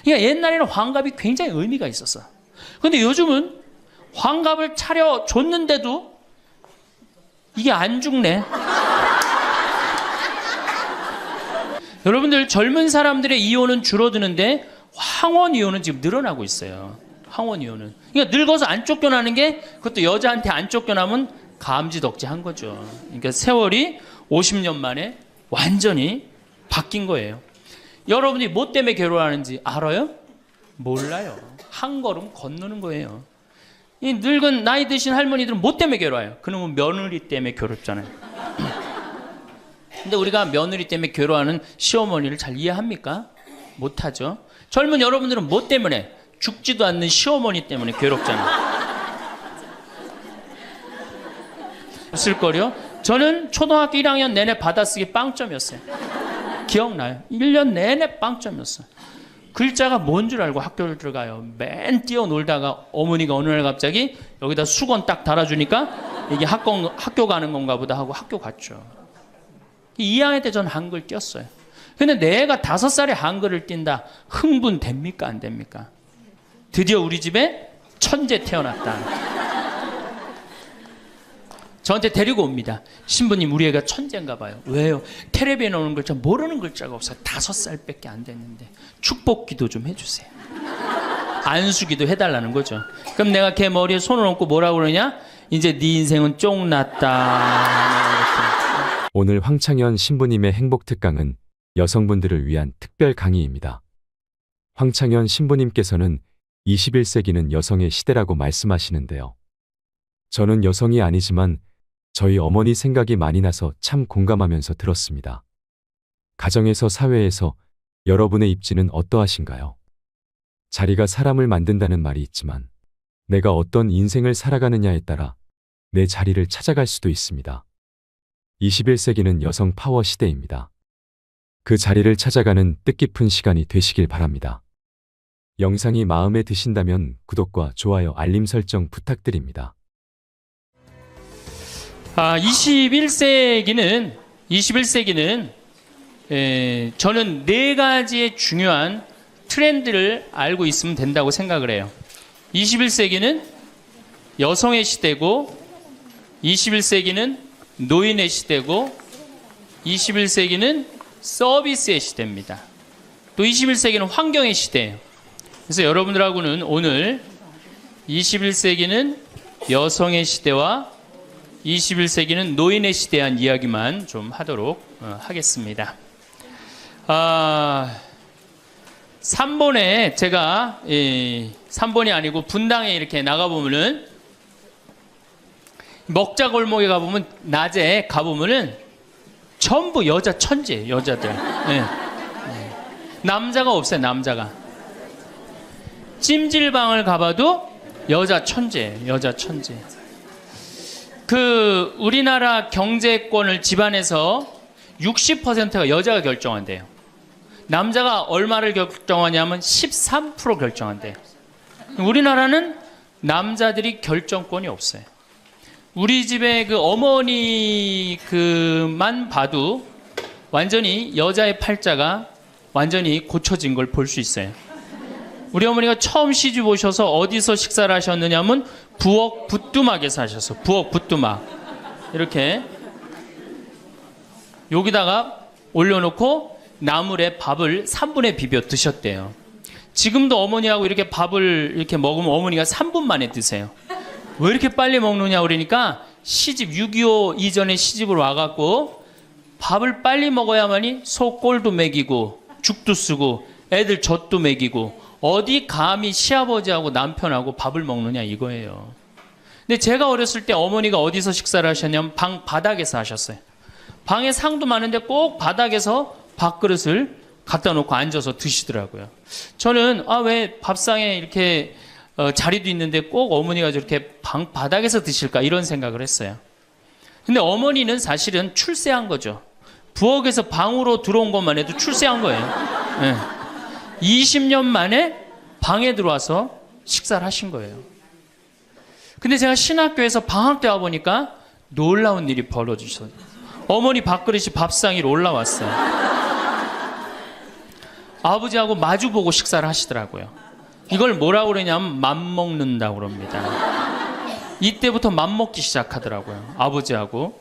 그러니까 옛날에는 환갑이 굉장히 의미가 있었어. 근데 요즘은 환갑을 차려줬는데도 이게 안 죽네. 여러분들, 젊은 사람들의 이혼은 줄어드는데 황혼 이혼은 지금 늘어나고 있어요. 황혼 이혼은. 그러니까 늙어서 안 쫓겨나는 게, 그것도 여자한테 안 쫓겨나면 감지덕지한 거죠. 그러니까 세월이 50년 만에 완전히 바뀐 거예요. 여러분이 뭐 때문에 괴로워하는지 알아요? 몰라요. 한 걸음 건너는 거예요. 이 늙은 나이 드신 할머니들은 뭐 때문에 괴로워요? 그놈은 며느리 때문에 괴롭잖아요. 근데 우리가 며느리 때문에 괴로워하는 시어머니를 잘 이해합니까? 못하죠. 젊은 여러분들은 뭐 때문에? 죽지도 않는 시어머니 때문에 괴롭잖아요. 없을걸요? 저는 초등학교 1학년 내내 받아쓰기 빵점이었어요. 기억나요? 1년 내내 빵점이었어요. 글자가 뭔 줄 알고 학교를 들어가요. 맨 뛰어놀다가 어머니가 어느 날 갑자기 여기다 수건 딱 달아주니까 이게 학교 가는 건가 보다 하고 학교 갔죠. 2학년 때 전 한글 띄었어요. 근데 내가 5살에 한글을 띈다. 흥분됩니까? 안 됩니까? 드디어 우리 집에 천재 태어났다. 저한테 데리고 옵니다. 신부님, 우리 애가 천재인가 봐요. 왜요? 텔레비에 나오는 글자 모르는 글자가 없어요. 5살밖에 안 됐는데 축복기도 좀 해주세요. 안수기도 해달라는 거죠. 그럼 내가 걔 머리에 손을 얹고 뭐라고 그러냐? 이제 네 인생은 쫑났다. 오늘 황창현 신부님의 행복특강은 여성분들을 위한 특별 강의입니다. 황창현 신부님께서는 21세기는 여성의 시대라고 말씀하시는데요. 저는 여성이 아니지만 저희 어머니 생각이 많이 나서 참 공감하면서 들었습니다. 가정에서, 사회에서 여러분의 입지는 어떠하신가요? 자리가 사람을 만든다는 말이 있지만 내가 어떤 인생을 살아가느냐에 따라 내 자리를 찾아갈 수도 있습니다. 21세기는 여성 파워 시대입니다. 그 자리를 찾아가는 뜻깊은 시간이 되시길 바랍니다. 영상이 마음에 드신다면 구독과 좋아요, 알림 설정 부탁드립니다. 21세기는 저는 4가지의 중요한 트렌드를 알고 있으면 된다고 생각을 해요. 21세기는 여성의 시대고, 21세기는 노인의 시대고, 21세기는 서비스의 시대입니다. 또 21세기는 환경의 시대예요. 그래서 여러분들하고는 오늘 21세기는 여성의 시대와 21세기는 노인의 시대에 대한 이야기만 좀 하도록 하겠습니다. 3번에 제가 3번이 아니고 분당에 이렇게 나가보면은 먹자골목에 가보면 낮에 가보면은 전부 여자 천재예요. 여자들. 네. 남자가 없어요. 남자가. 찜질방을 가봐도 여자 천재예요. 여자 천재. 우리나라 경제권을 집안에서 60%가 여자가 결정한대요. 남자가 얼마를 결정하냐면 13% 결정한대요. 우리나라는 남자들이 결정권이 없어요. 우리 집에 어머니만 봐도 완전히 여자의 팔자가 완전히 고쳐진 걸 볼 수 있어요. 우리 어머니가 처음 시집 오셔서 어디서 식사를 하셨느냐면 부엌 부뚜막에서 하셨어. 부엌 부뚜막. 이렇게 여기다가 올려놓고 나물에 밥을 3분에 비벼 드셨대요. 지금도 어머니하고 이렇게 밥을 이렇게 먹으면 어머니가 3분 만에 드세요. 왜 이렇게 빨리 먹느냐 그러니까 6.25 이전에 시집을 와갖고 밥을 빨리 먹어야만이 소 꼴도 먹이고 죽도 쓰고 애들 젖도 먹이고 어디 감히 시아버지하고 남편하고 밥을 먹느냐 이거예요. 근데 제가 어렸을 때 어머니가 어디서 식사를 하셨냐면 방 바닥에서 하셨어요. 방에 상도 많은데 꼭 바닥에서 밥그릇을 갖다 놓고 앉아서 드시더라고요. 저는 왜 밥상에 이렇게 자리도 있는데 꼭 어머니가 저렇게 방 바닥에서 드실까 이런 생각을 했어요. 근데 어머니는 사실은 출세한 거죠. 부엌에서 방으로 들어온 것만 해도 출세한 거예요. 네. 20년 만에 방에 들어와서 식사를 하신 거예요. 근데 제가 신학교에서 방학 때 와보니까 놀라운 일이 벌어지셨어요. 어머니 밥그릇이 밥상 위로 올라왔어요. 아버지하고 마주보고 식사를 하시더라고요. 이걸 뭐라고 그러냐면 맘먹는다고 그럽니다. 이때부터 맘먹기 시작하더라고요. 아버지하고.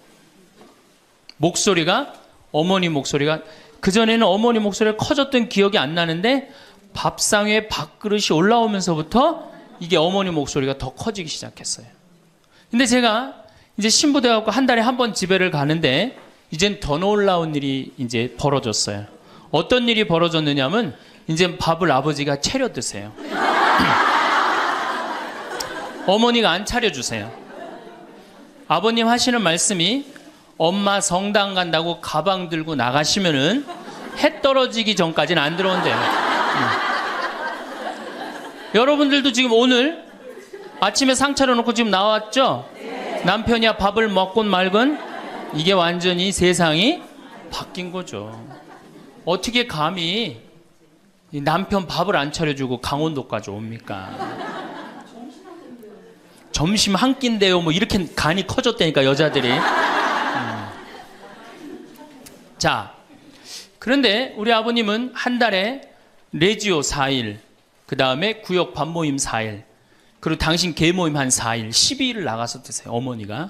목소리가, 어머니 목소리가, 그전에는 어머니 목소리가 커졌던 기억이 안 나는데 밥상 위에 밥그릇이 올라오면서부터 이게 어머니 목소리가 더 커지기 시작했어요. 근데 제가 이제 신부돼 갖고 한 달에 한 번 집에를 가는데 이젠 더 놀라운 일이 이제 벌어졌어요. 어떤 일이 벌어졌느냐면 이제 밥을 아버지가 차려 드세요. 어머니가 안 차려주세요. 아버님 하시는 말씀이 엄마 성당 간다고 가방 들고 나가시면은 해 떨어지기 전까지는 안 들어온대요. 여러분들도 지금 오늘 아침에 상 차려놓고 지금 나왔죠? 남편이야 밥을 먹곤 말건 이게 완전히 세상이 바뀐 거죠. 어떻게 감히 남편 밥을 안 차려주고 강원도까지 옵니까? 점심 한 끼인데요. 뭐 이렇게 간이 커졌다니까 여자들이. 자, 그런데 우리 아버님은 한 달에 레지오 4일, 그 다음에 구역 반모임 4일, 그리고 당신 개모임 한 4일, 12일을 나가서 드세요. 어머니가.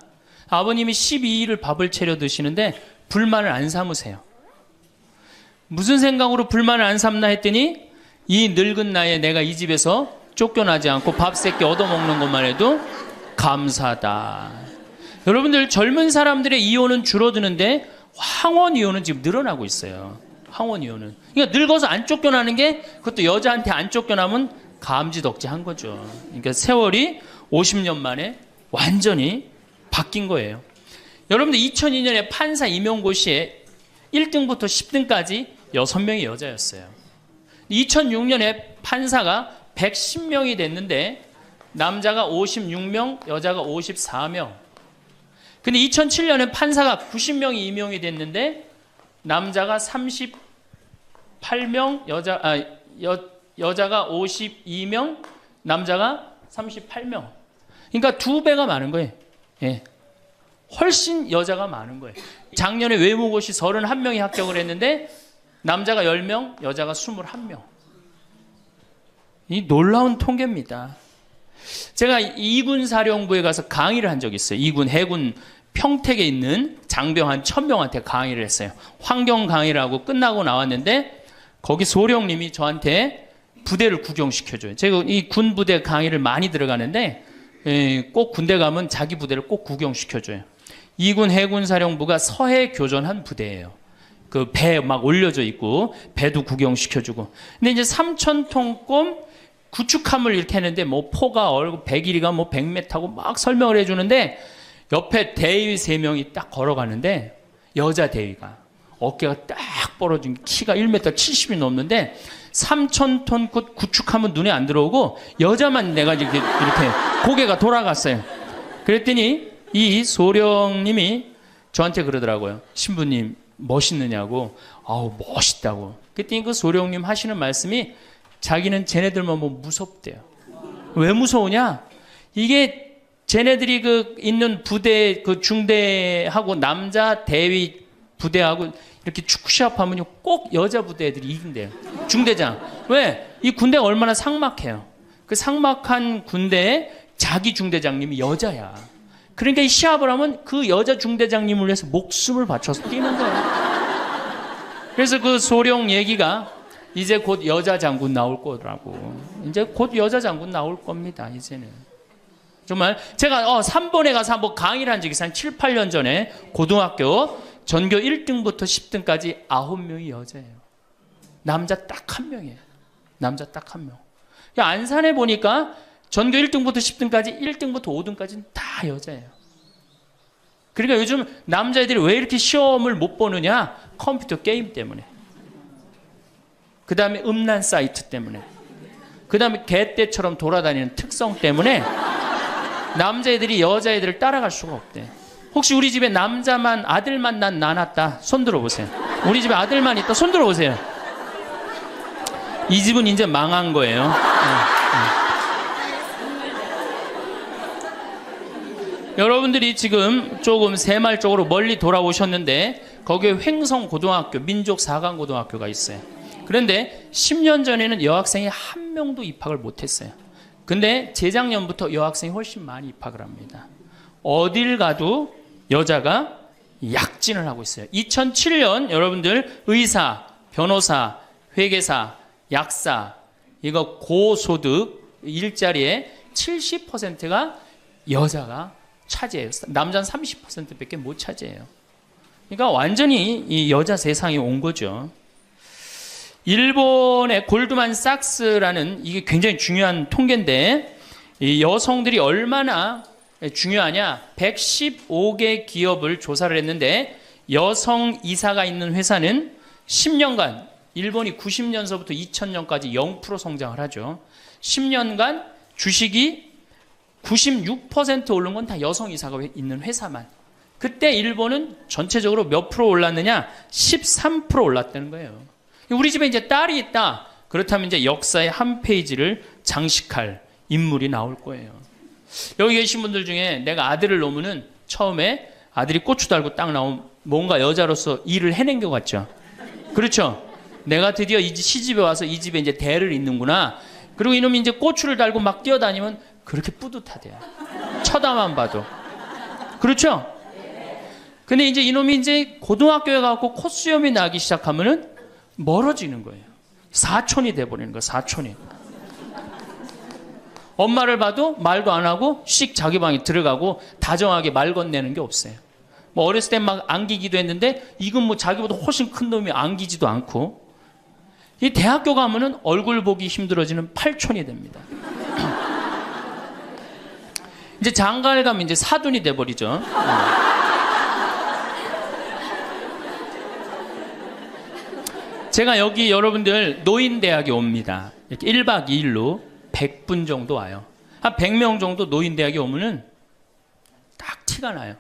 아버님이 12일을 밥을 차려 드시는데 불만을 안 삼으세요. 무슨 생각으로 불만을 안 삼나 했더니 이 늙은 나이에 내가 이 집에서 쫓겨나지 않고 밥 세 끼 얻어먹는 것만 해도 감사하다. 여러분들 젊은 사람들의 이혼은 줄어드는데 황혼 이혼은 지금 늘어나고 있어요. 황혼 이혼은. 그러니까 늙어서 안 쫓겨나는 게 그것도 여자한테 안 쫓겨나면 감지덕지한 거죠. 그러니까 세월이 50년 만에 완전히 바뀐 거예요. 여러분들 2002년에 판사 임용고시에 1등부터 10등까지 6명이 여자였어요. 2006년에 판사가 110명이 됐는데 남자가 56명, 여자가 54명. 근데 2007년에 판사가 90명이 임용이 됐는데 남자가 38명, 여자가 52명, 남자가 38명. 그러니까 2배가 많은 거예요. 예. 훨씬 여자가 많은 거예요. 작년에 외무고시 31명이 합격을 했는데 남자가 10명, 여자가 21명. 이 놀라운 통계입니다. 제가 2군 사령부에 가서 강의를 한 적이 있어요. 2군 해군 평택에 있는 장병 한 1000명한테 강의를 했어요. 환경 강의를 하고 끝나고 나왔는데 거기 소령님이 저한테 부대를 구경시켜줘요. 제가 이 군 부대 강의를 많이 들어가는데 꼭 군대 가면 자기 부대를 꼭 구경시켜줘요. 2군 해군 사령부가 서해 교전한 부대예요. 그 배 막 올려져 있고 배도 구경시켜주고. 근데 이제 3,000톤급 구축함을 이렇게 했는데 뭐 포가 얼고 배길이가 뭐 100m고 막 설명을 해주는데 옆에 대위 3명이 딱 걸어가는데 여자 대위가 어깨가 딱 벌어진 키가 1m 70이 넘는데 3,000톤급 구축함은 눈에 안 들어오고 여자만 내가 이렇게 고개가 돌아갔어요. 그랬더니 이 소령님이 저한테 그러더라고요. 신부님 멋있느냐고. 아우 멋있다고. 그랬더니 그 소령님 하시는 말씀이 자기는 쟤네들만 보면 무섭대요. 왜 무서우냐? 이게 쟤네들이 그 있는 부대 그 중대하고 남자 대위 부대하고 이렇게 축구 시합하면요 꼭 여자 부대 애들이 이긴대요. 중대장. 왜? 이 군대가 얼마나 삭막해요. 그 삭막한 군대에 자기 중대장님이 여자야. 그러니까 이 시합을 하면 그 여자 중대장님을 위해서 목숨을 바쳐서 뛰는 거예요. 그래서 그 소령 얘기가 이제 곧 여자 장군 나올 거라고. 이제 곧 여자 장군 나올 겁니다. 이제는. 정말 제가 3번에 가서 한번 강의를 한 적이 있어요. 한 7, 8년 전에 고등학교 전교 1등부터 10등까지 9명이 여자예요. 남자 딱 1명이에요. 남자 딱 1명. 안산에 보니까 전교 1등부터 10등까지 1등부터 5등까지는 다 여자예요. 그러니까 요즘 남자애들이 왜 이렇게 시험을 못 보느냐? 컴퓨터 게임 때문에. 그 다음에 음란 사이트 때문에. 그 다음에 개떼처럼 돌아다니는 특성 때문에 남자애들이 여자애들을 따라갈 수가 없대. 혹시 우리 집에 남자만 아들만 난 낳았다 손 들어보세요. 우리 집에 아들만 있다 손 들어보세요. 이 집은 이제 망한 거예요. 여러분들이 지금 조금 새마을 쪽으로 멀리 돌아오셨는데 거기에 횡성고등학교 민족 4강 고등학교가 있어요. 그런데 10년 전에는 여학생이 한 명도 입학을 못했어요. 근데 재작년부터 여학생이 훨씬 많이 입학을 합니다. 어딜 가도 여자가 약진을 하고 있어요. 2007년 여러분들 의사, 변호사, 회계사, 약사, 이거 고소득 일자리의 70%가 여자가 차지해요. 남자는 30%밖에 못 차지해요. 그러니까 완전히 이 여자 세상이 온 거죠. 일본의 골드만삭스라는 이게 굉장히 중요한 통계인데 이 여성들이 얼마나 중요하냐 115개 기업을 조사를 했는데 여성 이사가 있는 회사는 10년간 일본이 90년서부터 2000년까지 0% 성장을 하죠. 10년간 주식이 96% 오른 건 다 여성 이사가 있는 회사만. 그때 일본은 전체적으로 몇 프로 올랐느냐? 13% 올랐다는 거예요. 우리 집에 이제 딸이 있다. 그렇다면 이제 역사의 한 페이지를 장식할 인물이 나올 거예요. 여기 계신 분들 중에 내가 아들을 놓으면은 처음에 아들이 고추 달고 딱 나오면 뭔가 여자로서 일을 해낸 것 같죠? 그렇죠? 내가 드디어 이 시집에 와서 이 집에 이제 대를 잇는구나. 그리고 이놈이 이제 고추를 달고 막 뛰어다니면 그렇게 뿌듯하대요. 쳐다만 봐도. 그렇죠? 근데 이제 이놈이 이제 고등학교에 가고 콧수염이 나기 시작하면은 멀어지는 거예요. 사촌이 돼버리는 거예요. 사촌이. 엄마를 봐도 말도 안 하고 씩 자기 방에 들어가고 다정하게 말 건네는 게 없어요. 뭐 어렸을 땐 막 안기기도 했는데 이건 뭐 자기보다 훨씬 큰 놈이 안기지도 않고 이 대학교 가면은 얼굴 보기 힘들어지는 팔촌이 됩니다. 이제 장가를 가면 이제 사돈이 돼버리죠. 제가 여기 여러분들 노인대학에 옵니다. 이렇게 1박 2일로 100분 정도 와요. 한 100명 정도 노인대학에 오면은 딱 티가 나요.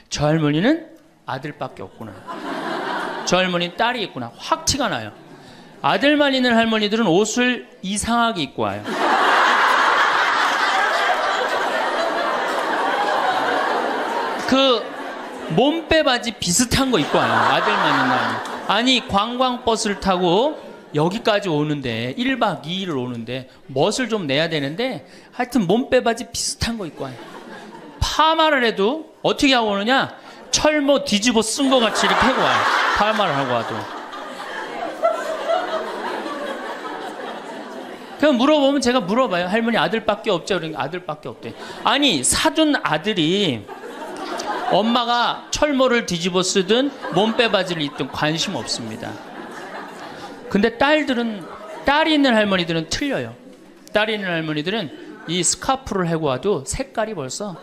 저 할머니는 아들밖에 없구나. 저 할머니는 딸이 있구나. 확 티가 나요. 아들만 있는 할머니들은 옷을 이상하게 입고 와요. 그 몸빼 바지 비슷한 거 입고 와요. 아들만 있는 할머니. 아니 관광버스를 타고 여기까지 오는데 1박 2일을 오는데 멋을 좀 내야 되는데 하여튼 몸빼 바지 비슷한 거 입고 와요. 파마를 해도 어떻게 하고 오느냐? 철모 뒤집어 쓴 거 같이 이렇게 하고 와요. 파마를 하고 와도. 그냥 물어보면 제가 물어봐요. 할머니 아들밖에 없죠? 그러니까 아들밖에 없대. 아니 사둔 아들이 엄마가 철모를 뒤집어 쓰든 몸빼 바지를 입든 관심 없습니다. 근데 딸이 있는 할머니들은 틀려요. 딸이 있는 할머니들은 이 스카프를 하고 와도 색깔이 벌써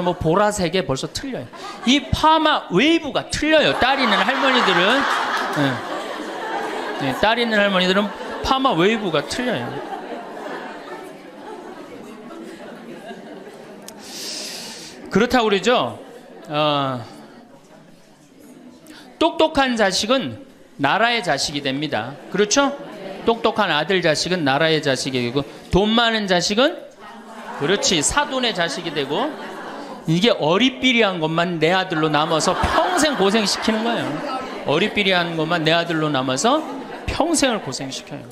뭐 보라색에 벌써 틀려요. 이 파마 웨이브가 틀려요. 딸이 있는 할머니들은 네, 딸이 있는 할머니들은 파마 웨이브가 틀려요. 그렇다고 그러죠. 똑똑한 자식은 나라의 자식이 됩니다. 그렇죠? 똑똑한 아들 자식은 나라의 자식이 되고 돈 많은 자식은 그렇지 사돈의 자식이 되고 이게 어리삐리한 것만 내 아들로 남아서 평생 고생시키는 거예요. 어리삐리한 것만 내 아들로 남아서 평생을 고생시켜요.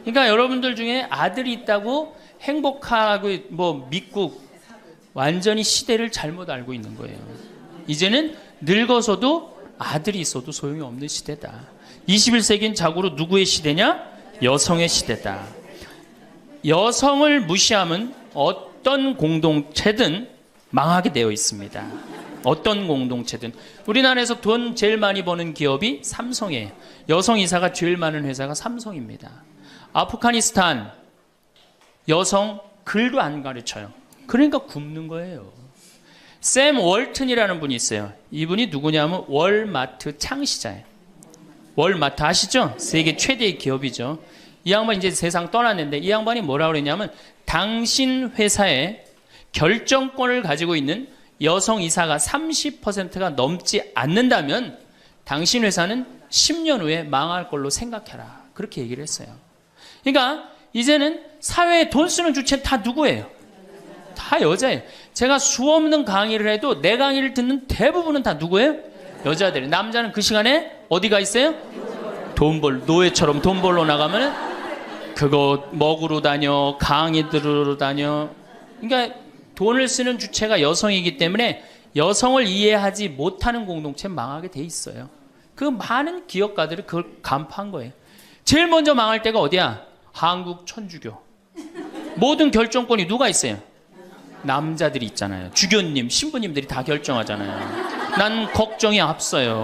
그러니까 여러분들 중에 아들이 있다고 행복하고 뭐 믿고 완전히 시대를 잘못 알고 있는 거예요. 이제는 늙어서도 아들이 있어도 소용이 없는 시대다. 21세기는 자고로 누구의 시대냐? 여성의 시대다. 여성을 무시하면 어떤 공동체든 망하게 되어 있습니다. 어떤 공동체든. 우리나라에서 돈 제일 많이 버는 기업이 삼성이에요. 여성 이사가 제일 많은 회사가 삼성입니다. 아프가니스탄 여성 글도 안 가르쳐요. 그러니까 굶는 거예요. 샘 월튼이라는 분이 있어요. 이분이 누구냐면 월마트 창시자예요. 월마트 아시죠? 세계 최대의 기업이죠. 이 양반이 이제 세상 떠났는데 이 양반이 뭐라고 그랬냐면 당신 회사에 결정권을 가지고 있는 여성 이사가 30%가 넘지 않는다면 당신 회사는 10년 후에 망할 걸로 생각해라. 그렇게 얘기를 했어요. 그러니까 이제는 사회에 돈 쓰는 주체는 다 누구예요? 다 여자예요. 제가 수없는 강의를 해도 내 강의를 듣는 대부분은 다 누구예요? 여자들이에요. 남자는 그 시간에 어디가 있어요? 노예처럼 돈 벌러 나가면은 그거 먹으러 다녀, 강의 들으러 다녀. 그러니까 돈을 쓰는 주체가 여성이기 때문에 여성을 이해하지 못하는 공동체는 망하게 돼 있어요. 그 많은 기업가들이 그걸 간파한 거예요. 제일 먼저 망할 때가 어디야? 한국 천주교. 모든 결정권이 누가 있어요? 남자들이 있잖아요. 주교님, 신부님들이 다 결정하잖아요. 난 걱정이 앞서요.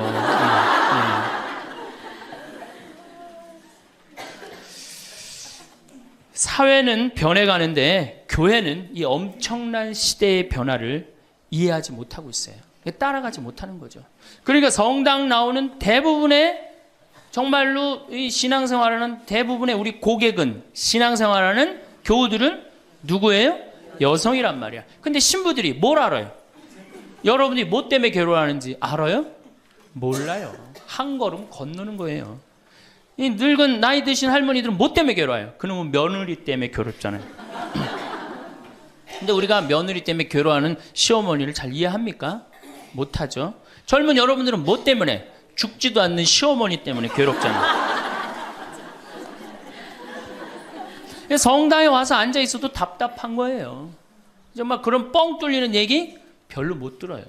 사회는 변해가는데 교회는 이 엄청난 시대의 변화를 이해하지 못하고 있어요. 따라가지 못하는 거죠. 그러니까 성당 나오는 대부분의 정말로 이 신앙생활하는 대부분의 우리 고객은 신앙생활하는 교우들은 누구예요? 여성이란 말이야. 근데 신부들이 뭘 알아요? 여러분이 뭐 때문에 괴로워하는지 알아요? 몰라요. 한 걸음 건너는 거예요. 이 늙은 나이 드신 할머니들은 뭐 때문에 괴로워요? 그놈은 며느리 때문에 괴롭잖아요. 근데 우리가 며느리 때문에 괴로워하는 시어머니를 잘 이해합니까? 못하죠. 젊은 여러분들은 뭐 때문에? 죽지도 않는 시어머니 때문에 괴롭잖아요. 성당에 와서 앉아 있어도 답답한 거예요. 정말 그런 뻥 뚫리는 얘기 별로 못 들어요.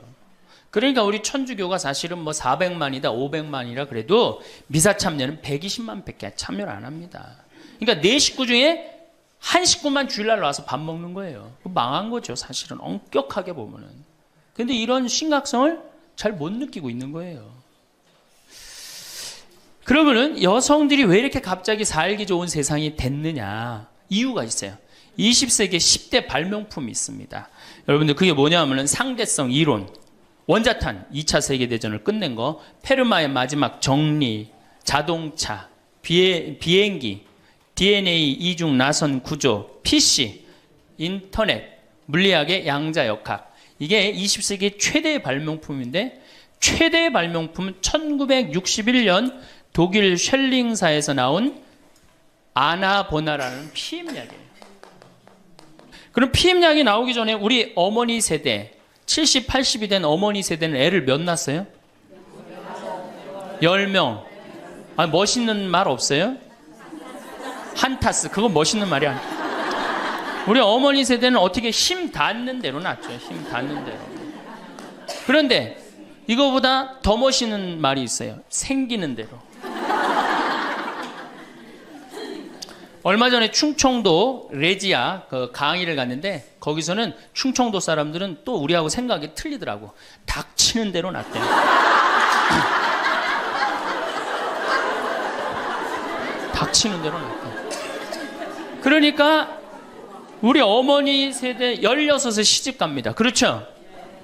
그러니까 우리 천주교가 사실은 뭐 400만이다 500만이라 그래도 미사 참여는 120만 밖에 참여를 안 합니다. 그러니까 네 식구 중에 한 식구만 주일날 와서 밥 먹는 거예요. 망한 거죠, 사실은. 엄격하게 보면은. 근데 이런 심각성을 잘 못 느끼고 있는 거예요. 그러면은 여성들이 왜 이렇게 갑자기 살기 좋은 세상이 됐느냐? 이유가 있어요. 20세기 10대 발명품이 있습니다. 여러분들 그게 뭐냐면은 상대성 이론, 원자탄 2차 세계대전을 끝낸 거, 페르마의 마지막 정리, 자동차, 비행기, DNA 이중 나선 구조, PC, 인터넷, 물리학의 양자역학. 이게 20세기 최대의 발명품인데 최대의 발명품은 1961년 독일 쉘링사에서 나온 아나보나라는 피임약이에요. 그럼 피임약이 나오기 전에 우리 어머니 세대 70, 80이 된 어머니 세대는 애를 몇 낳았어요? 10명. 아, 멋있는 말 없어요? 한타스. 그건 멋있는 말이 아니야. 우리 어머니 세대는 어떻게 힘 닿는 대로 낳죠. 힘 닿는 대로. 그런데 이거보다 더 멋있는 말이 있어요. 생기는 대로. 얼마 전에 충청도 레지아 그 강의를 갔는데 거기서는 충청도 사람들은 또 우리하고 생각이 틀리더라고. 닥치는 대로 낳대요. 닥치는 대로 낳대요. 그러니까 우리 어머니 세대 16에 시집 갑니다. 그렇죠?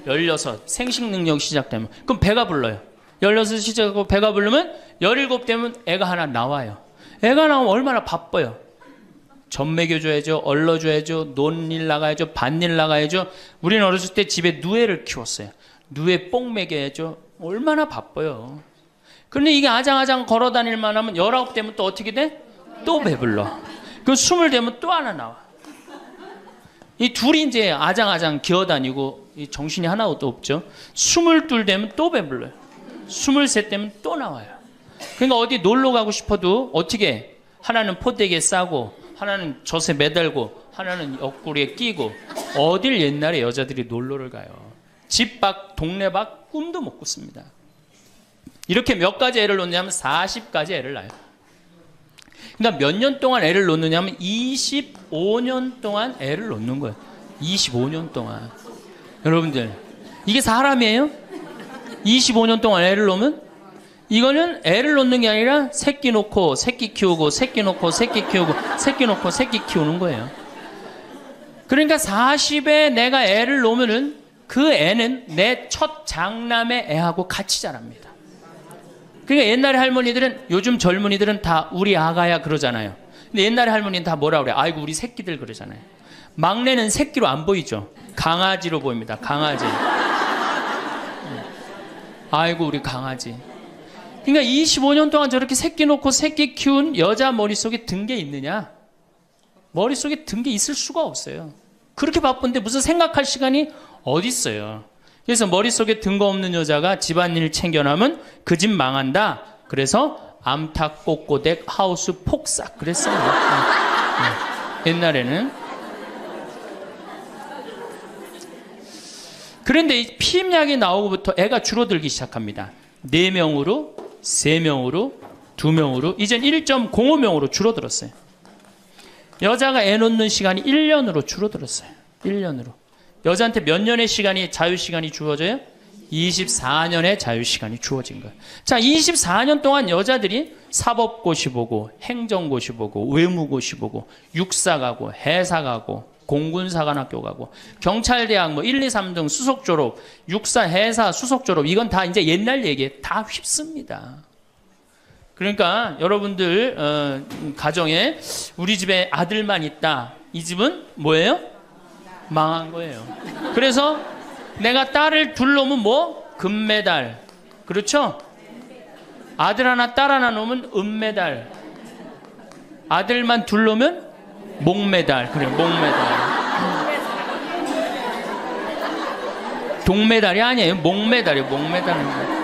16 생식 능력 시작되면 그럼 배가 불러요. 16 시작하고 배가 부르면 17 되면 애가 하나 나와요. 애가 나오면 얼마나 바빠요. 젖 먹여줘야죠. 얼러줘야죠. 논일 나가야죠. 밭일 나가야죠. 우리는 어렸을 때 집에 누에를 키웠어요. 누에 뽕 먹여야죠. 얼마나 바빠요. 그런데 이게 아장아장 걸어다닐만 하면 19 되면 또 어떻게 돼? 또 배불러. 그 20 되면 또 하나 나와. 이 둘이 이제 아장아장 기어다니고 정신이 하나도 없죠. 22 되면 또 배불러요. 23 되면 또 나와요. 그러니까 어디 놀러 가고 싶어도 어떻게 하나는 포대기에 싸고 하나는 젖에 매달고 하나는 옆구리에 끼고 어딜 옛날에 여자들이 놀러를 가요. 집 밖 동네 밖 꿈도 못 꿨습니다. 이렇게 몇 가지 애를 놓느냐면 40가지 애를 낳아요. 그러니까 몇 년 동안 애를 놓느냐면 25년 동안 애를 놓는 거예요. 25년 동안. 여러분들 이게 사람이에요? 25년 동안 애를 놓으면 이거는 애를 놓는 게 아니라 새끼 놓고 새끼 키우고 새끼 놓고 새끼 키우고 새끼 놓고 새끼 키우는 거예요. 그러니까 40에 내가 애를 놓으면은 그 애는 내 첫 장남의 애하고 같이 자랍니다. 그러니까 옛날에 할머니들은 요즘 젊은이들은 다 우리 아가야 그러잖아요. 근데 옛날에 할머니는 다 뭐라 그래? 아이고 우리 새끼들 그러잖아요. 막내는 새끼로 안 보이죠. 강아지로 보입니다. 강아지. 아이고 우리 강아지. 그러니까 25년 동안 저렇게 새끼 놓고 새끼 키운 여자 머릿속에 든 게 있느냐? 머릿속에 든 게 있을 수가 없어요. 그렇게 바쁜데 무슨 생각할 시간이 어디 있어요. 그래서 머릿속에 든 거 없는 여자가 집안일 챙겨나면 그 집 망한다. 그래서 암탉, 꼬꼬댁, 하우스, 폭삭 그랬어요. 옛날에는. 그런데 이 피임약이 나오고부터 애가 줄어들기 시작합니다. 4명으로, 3명으로, 2명으로, 이젠 1.05명으로 줄어들었어요. 여자가 애 놓는 시간이 1년으로 줄어들었어요. 1년으로. 여자한테 몇 년의 시간이, 자유시간이 주어져요? 24년의 자유시간이 주어진 거예요. 자, 24년 동안 여자들이 사법고시 보고, 행정고시 보고, 외무고시 보고, 육사 가고, 해사 가고, 공군사관학교 가고, 경찰대학 뭐 1, 2, 3등 수석 졸업, 육사, 해사, 수석 졸업, 이건 다 이제 옛날 얘기에 다 휩습니다. 그러니까 여러분들 가정에 우리 집에 아들만 있다. 이 집은 뭐예요? 망한 거예요. 그래서 내가 딸을 둘 놈은 뭐? 금메달. 그렇죠? 아들 하나 딸 하나 놓으면 은메달. 아들만 둘 놓으면 목메달. 그래, 목메달. 동메달이 아니에요. 목메달이에요. 목메달은.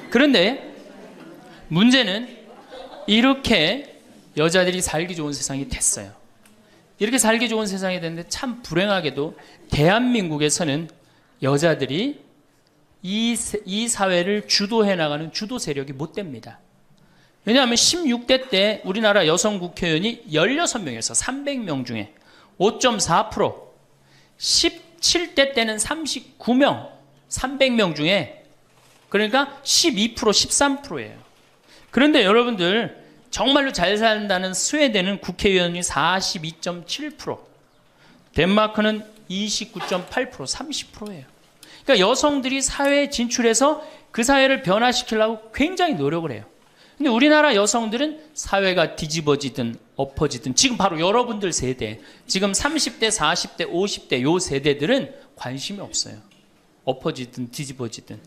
그런데 문제는 이렇게 여자들이 살기 좋은 세상이 됐어요. 이렇게 살기 좋은 세상이 됐는데 참 불행하게도 대한민국에서는 여자들이 이 사회를 주도해 나가는 주도 세력이 못 됩니다. 왜냐하면 16대 때 우리나라 여성 국회의원이 16명에서 300명 중에 5.4%, 17대 때는 39명, 300명 중에 그러니까 12%, 13%예요. 그런데 여러분들 정말로 잘 산다는 스웨덴은 국회의원이 42.7%, 덴마크는 29.8%, 30%예요. 그러니까 여성들이 사회에 진출해서 그 사회를 변화시키려고 굉장히 노력을 해요. 근데 우리나라 여성들은 사회가 뒤집어지든 엎어지든 지금 바로 여러분들 세대, 지금 30대, 40대, 50대 요 세대들은 관심이 없어요. 엎어지든 뒤집어지든.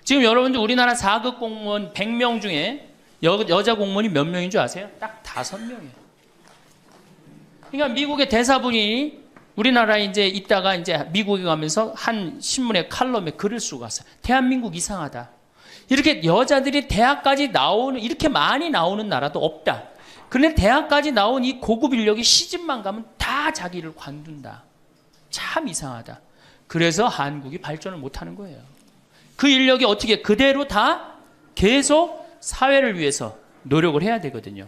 지금 여러분들 우리나라 4급 공무원 100명 중에 여자 공무원이 몇 명인 줄 아세요? 딱 5명이에요. 그러니까 미국의 대사분이 우리나라에 이제 있다가 이제 미국에 가면서 한 신문의 칼럼에 글을 쓰고 갔어요. 대한민국 이상하다. 이렇게 여자들이 대학까지 나오는, 이렇게 많이 나오는 나라도 없다. 그런데 대학까지 나온 이 고급 인력이 시집만 가면 다 자기를 관둔다. 참 이상하다. 그래서 한국이 발전을 못하는 거예요. 그 인력이 어떻게 그대로 다 계속 사회를 위해서 노력을 해야 되거든요.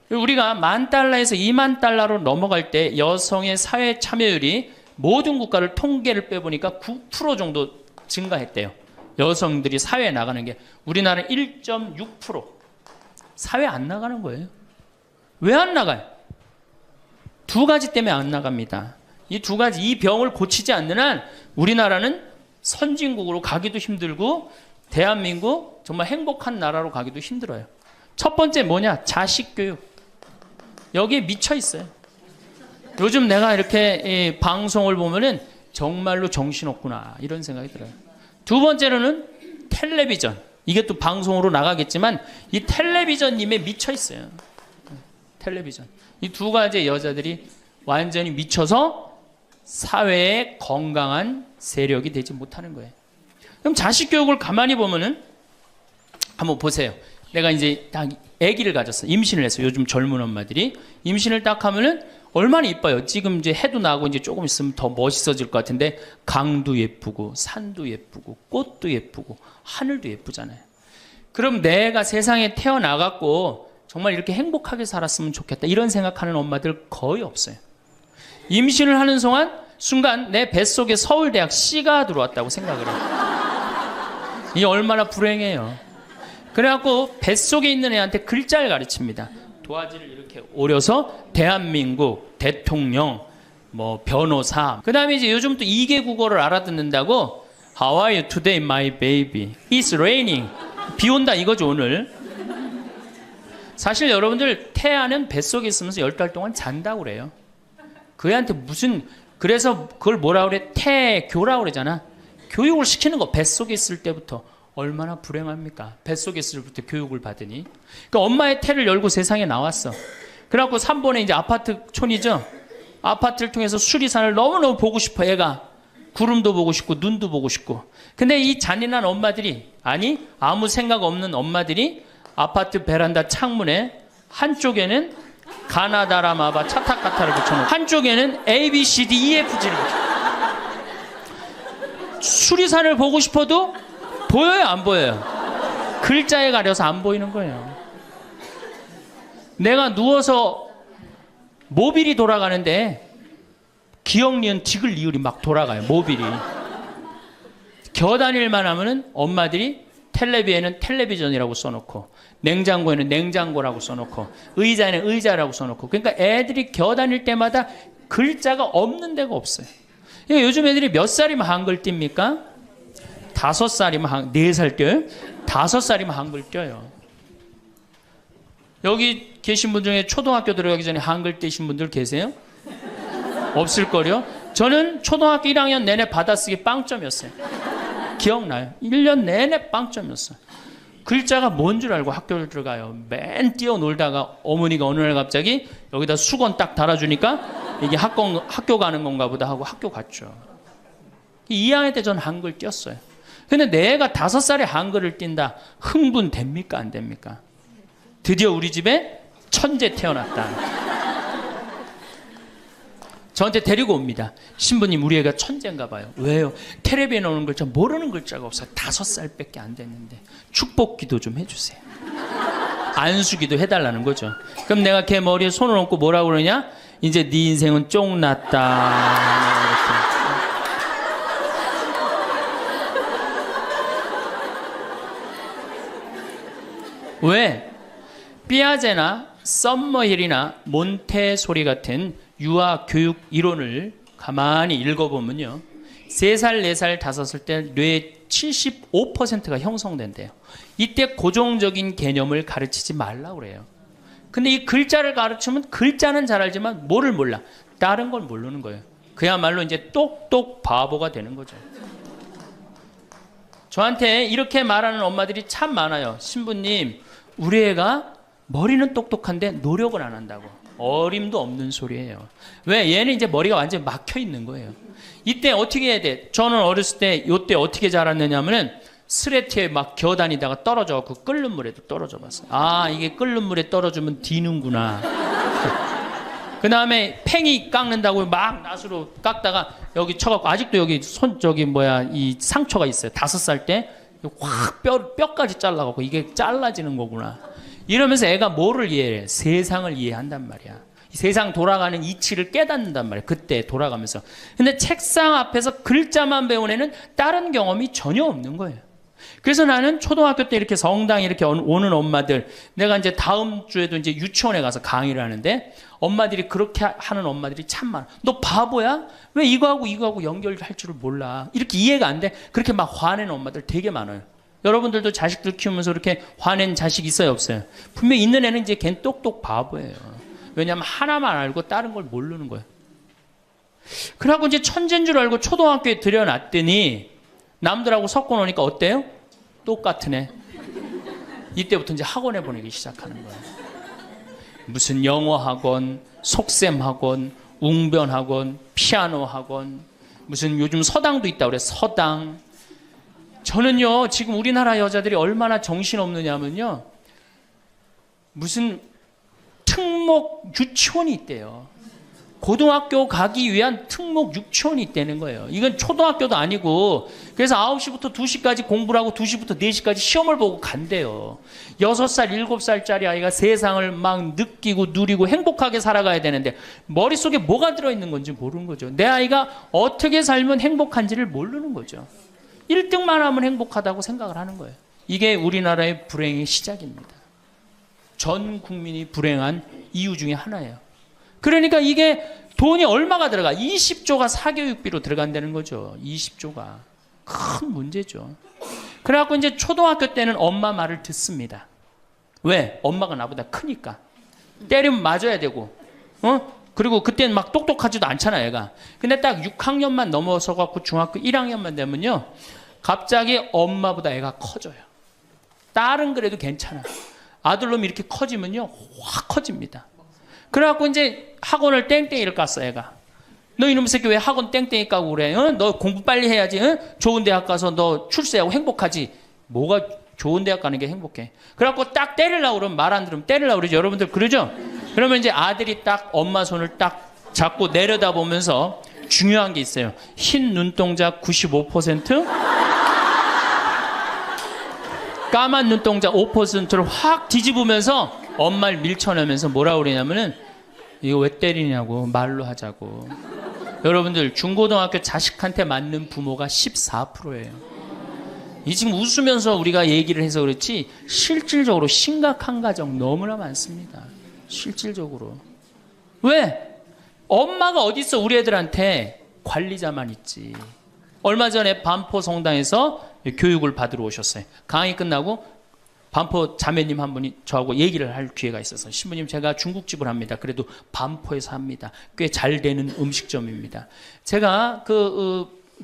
우리가 $10,000에서 $20,000로 넘어갈 때 여성의 사회 참여율이 모든 국가를 통계를 빼보니까 9% 정도 증가했대요. 여성들이 사회에 나가는 게. 우리나라는 1.6%. 사회 안 나가는 거예요. 왜 안 나가요? 2가지 때문에 안 나갑니다. 이 2가지, 이 병을 고치지 않는 한 우리나라는 선진국으로 가기도 힘들고 대한민국 정말 행복한 나라로 가기도 힘들어요. 첫 번째 뭐냐? 자식 교육. 여기에 미쳐 있어요. 요즘 내가 이렇게 방송을 보면은 정말로 정신없구나 이런 생각이 들어요. 두 번째로는 텔레비전. 이게 또 방송으로 나가겠지만 이 텔레비전님에 미쳐 있어요. 텔레비전. 이 2가지 여자들이 완전히 미쳐서 사회에 건강한 세력이 되지 못하는 거예요. 그럼 자식 교육을 가만히 보면은 한번 보세요. 내가 이제 딱 아기를 가졌어. 임신을 했어. 요즘 젊은 엄마들이 임신을 딱 하면은 얼마나 이뻐요. 지금 이제 해도 나고 이제 조금 있으면 더 멋있어질 것 같은데 강도 예쁘고 산도 예쁘고 꽃도 예쁘고 하늘도 예쁘잖아요. 그럼 내가 세상에 태어나갖고 정말 이렇게 행복하게 살았으면 좋겠다 이런 생각하는 엄마들 거의 없어요. 임신을 하는 순간 내 뱃속에 서울대학 C가 들어왔다고 생각을 해요. 이게 얼마나 불행해요. 그래갖고 뱃속에 있는 애한테 글자를 가르칩니다. 도화지를 이렇게 오려서 대한민국, 대통령, 뭐 변호사. 그 다음에 이제 요즘 또 2개 국어를 알아듣는다고 How are you today, my baby? It's raining. 비 온다 이거죠 오늘. 사실 여러분들 태아는 뱃속에 있으면서 10달 동안 잔다고 그래요. 그 애한테 무슨, 그래서 그걸 뭐라 그래? 태교라고 그러잖아. 교육을 시키는 거 뱃속에 있을 때부터. 얼마나 불행합니까? 뱃속에 있을 때부터 교육을 받으니. 그러니까 엄마의 태를 열고 세상에 나왔어. 그래갖고 3번에 이제 아파트 촌이죠. 아파트를 통해서 수리산을 너무너무 보고 싶어 애가. 구름도 보고 싶고 눈도 보고 싶고. 근데 이 잔인한 엄마들이, 아니 아무 생각 없는 엄마들이 아파트 베란다 창문에 한쪽에는 가나다라마바 차타카타를 붙여놓고 한쪽에는 A, B, C, D, E, F, G를 붙여놓고. 수리산을 보고 싶어도 보여요, 안 보여요? 글자에 가려서 안 보이는 거예요. 내가 누워서 모빌이 돌아가는데 기억, 니은, 디귿, 리을이 막 돌아가요, 모빌이. 겨다닐만 하면은 엄마들이 텔레비에는 텔레비전이라고 써놓고, 냉장고에는 냉장고라고 써놓고, 의자에는 의자라고 써놓고. 그러니까 애들이 겨다닐 때마다 글자가 없는 데가 없어요. 그러니까 요즘 애들이 몇 살이면 한글 띱니까? 5살이면 4살 띄어요? 5살이면 한글 띄어요. 여기 계신 분 중에 초등학교 들어가기 전에 한글 띄신 분들 계세요? 없을걸요? 저는 초등학교 1학년 내내 받아쓰기 빵점이었어요. 기억나요? 1년 내내 빵점이었어요. 글자가 뭔 줄 알고 학교를 들어가요. 맨 뛰어놀다가 어머니가 어느 날 갑자기 여기다 수건 딱 달아주니까 이게 학교 가는 건가 보다 하고 학교 갔죠. 2학년 때 전 한글 띄었어요. 근데 내가 5살에 한글을 띈다. 흥분됩니까? 안 됩니까? 드디어 우리 집에 천재 태어났다. 저한테 데리고 옵니다. 신부님, 우리 애가 천재인가 봐요. 왜요? 텔레비에 나오는 글자 모르는 글자가 없어요. 5살밖에 안 됐는데 축복기도 좀 해주세요. 안수기도 해달라는 거죠. 그럼 내가 걔 머리에 손을 얹고 뭐라고 그러냐? 이제 네 인생은 쫑났다. 왜? 삐아제나 썸머힐이나 몬테소리 같은 유아 교육 이론을 가만히 읽어보면요, 3살, 4살, 5살 때 뇌의 75%가 형성된대요. 이때 고정적인 개념을 가르치지 말라고 그래요. 근데 이 글자를 가르치면 글자는 잘 알지만 뭐를 몰라? 다른 걸 모르는 거예요. 그야말로 이제 똑똑 바보가 되는 거죠. 저한테 이렇게 말하는 엄마들이 참 많아요. 신부님, 우리 애가 머리는 똑똑한데 노력을 안 한다고. 어림도 없는 소리예요. 왜? 얘는 이제 머리가 완전히 막혀 있는 거예요. 이때 어떻게 해야 돼? 저는 어렸을 때 요때 어떻게 자랐느냐면은 스레트에 막 겨다니다가 떨어져갖고 끓는 물에도 떨어져 봤어요. 아, 이게 끓는 물에 떨어지면 디는구나. 그 다음에 팽이 깎는다고 막 낫으로 깎다가 여기 쳐갖고 아직도 여기 이 상처가 있어요. 5살 때 확 뼈까지 잘라갖고 이게 잘라지는 거구나. 이러면서 애가 뭐를 이해해? 세상을 이해한단 말이야. 세상 돌아가는 이치를 깨닫는단 말이야. 그때 돌아가면서. 근데 책상 앞에서 글자만 배운 애는 다른 경험이 전혀 없는 거예요. 그래서 나는 초등학교 때 이렇게 성당에 이렇게 오는 엄마들, 내가 이제 다음 주에도 이제 유치원에 가서 강의를 하는데 엄마들이 그렇게 하는 엄마들이 참 많아. 너 바보야? 왜 이거하고 연결할 줄을 몰라? 이렇게 이해가 안 돼? 그렇게 막 화내는 엄마들 되게 많아요. 여러분들도 자식들 키우면서 이렇게 화낸 자식 있어요, 없어요? 분명히 있는 애는 이제 걔는 똑똑 바보예요. 왜냐하면 하나만 알고 다른 걸 모르는 거예요. 그래갖고 이제 천재인 줄 알고 초등학교에 들여놨더니 남들하고 섞어 놓으니까 어때요? 똑같은 애. 이때부터 이제 학원에 보내기 시작하는 거예요. 무슨 영어 학원, 속셈 학원, 웅변 학원, 피아노 학원, 무슨 요즘 서당도 있다고 그래. 서당. 저는요, 지금 우리나라 여자들이 얼마나 정신없느냐면요, 무슨 특목 유치원이 있대요. 고등학교 가기 위한 특목 유치원이 있다는 거예요. 이건 초등학교도 아니고, 그래서 9시부터 2시까지 공부를 하고 2시부터 4시까지 시험을 보고 간대요. 6살, 7살짜리 아이가 세상을 막 느끼고 누리고 행복하게 살아가야 되는데 머릿속에 뭐가 들어있는 건지 모르는 거죠. 내 아이가 어떻게 살면 행복한지를 모르는 거죠. 1등만 하면 행복하다고 생각을 하는 거예요. 이게 우리나라의 불행의 시작입니다. 전 국민이 불행한 이유 중에 하나예요. 그러니까 이게 돈이 얼마가 들어가? 20조가 사교육비로 들어간다는 거죠. 20조가. 큰 문제죠. 그래갖고 이제 초등학교 때는 엄마 말을 듣습니다. 왜? 엄마가 나보다 크니까. 때리면 맞아야 되고, 그리고 그때는 막 똑똑하지도 않잖아, 애가. 근데 딱 6학년만 넘어서 갖고 중학교 1학년만 되면요, 갑자기 엄마보다 애가 커져요. 딸은 그래도 괜찮아. 아들놈이 이렇게 커지면요, 확 커집니다. 그래갖고 이제 학원을 땡땡이를 갔어, 애가. 너 이놈의 새끼 왜 학원 땡땡이 까고 그래? 어? 너 공부 빨리 해야지. 어? 좋은 대학 가서 너 출세하고 행복하지. 뭐가 좋은 대학 가는 게 행복해. 그래갖고 딱 때리려고 그러면 말 안 들으면 때리려고 그러죠. 여러분들 그러죠? 그러면 이제 아들이 딱 엄마 손을 딱 잡고 내려다보면서 중요한 게 있어요. 흰 눈동자 95%, 까만 눈동자 5%를 확 뒤집으면서 엄마를 밀쳐내면서 뭐라고 그러냐면은 이거 왜 때리냐고 말로 하자고. 여러분들 중고등학교 자식한테 맞는 부모가 14%예요. 이 지금 웃으면서 우리가 얘기를 해서 그렇지 실질적으로 심각한 가정 너무나 많습니다. 실질적으로. 왜? 엄마가 어디 있어 우리 애들한테 관리자만 있지. 얼마 전에 반포 성당에서 교육을 받으러 오셨어요. 강의 끝나고 반포 자매님 한 분이 저하고 얘기를 할 기회가 있어서 신부님 제가 중국집을 합니다. 그래도 반포에서 합니다. 꽤 잘 되는 음식점입니다. 제가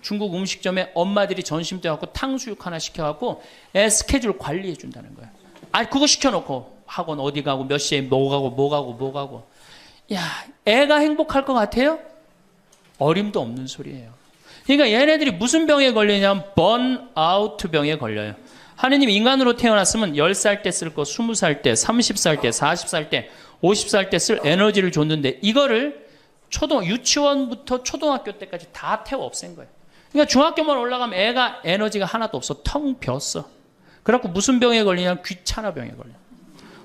중국 음식점에 엄마들이 점심 때 갖고 탕수육 하나 시켜갖고 애 스케줄 관리해 준다는 거예요. 아니 그거 시켜놓고 학원 어디 가고 몇 시에 뭐 가고 야 애가 행복할 것 같아요? 어림도 없는 소리예요. 그러니까 얘네들이 무슨 병에 걸리냐면 번아웃 병에 걸려요. 하느님 인간으로 태어났으면 10살 때 쓸 거 20살 때 30살 때 40살 때 50살 때 쓸 에너지를 줬는데 이거를 유치원부터 초등학교 때까지 다 태워 없앤 거예요. 그러니까 중학교만 올라가면 애가 에너지가 하나도 없어. 텅 비었어. 그래갖고 무슨 병에 걸리냐면 귀찮아 병에 걸려.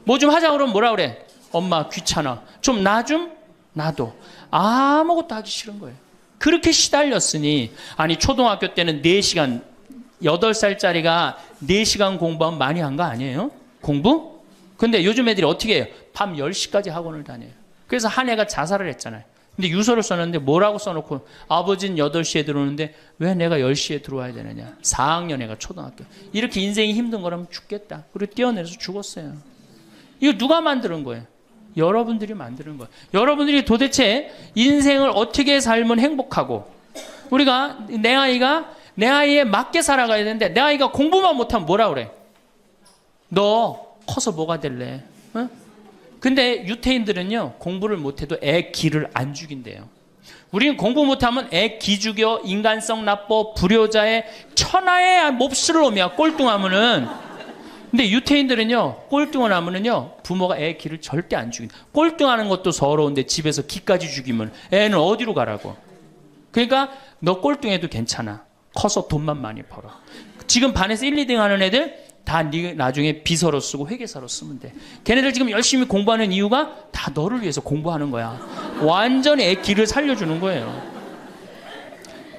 뭐 좀 하자 그러면 뭐라 그래? 엄마 귀찮아. 좀 놔도. 아무것도 하기 싫은 거예요. 그렇게 시달렸으니 아니 초등학교 때는 4시간 8살짜리가 4시간 공부하면 많이 한 거 아니에요? 공부? 근데 요즘 애들이 어떻게 해요? 밤 10시까지 학원을 다녀요. 그래서 한 애가 자살을 했잖아요. 근데 유서를 써놨는데 뭐라고 써놓고 아버지는 8시에 들어오는데 왜 내가 10시에 들어와야 되느냐. 4학년 애가 초등학교. 이렇게 인생이 힘든 거라면 죽겠다. 그리고 뛰어내려서 죽었어요. 이거 누가 만드는 거예요? 여러분들이 만드는 거예요. 여러분들이 도대체 인생을 어떻게 살면 행복하고 우리가 내 아이에 맞게 살아가야 되는데 내 아이가 공부만 못하면 뭐라 그래? 너 커서 뭐가 될래? 어? 근데 유태인들은요 공부를 못해도 애 기를 안 죽인대요. 우리는 공부 못하면 애 기 죽여 인간성 나빠 불효자의 천하의 몹쓸 놈이야 꼴뚱하면은. 근데 유태인들은요 꼴뚱하면은요 부모가 애 기를 절대 안 죽인다. 꼴뚱하는 것도 서러운데 집에서 기까지 죽이면 애는 어디로 가라고. 그러니까 너 꼴뚱해도 괜찮아. 커서 돈만 많이 벌어. 지금 반에서 1, 2등 하는 애들 다 나중에 비서로 쓰고 회계사로 쓰면 돼. 걔네들 지금 열심히 공부하는 이유가 다 너를 위해서 공부하는 거야. 완전히 애 기를 살려주는 거예요.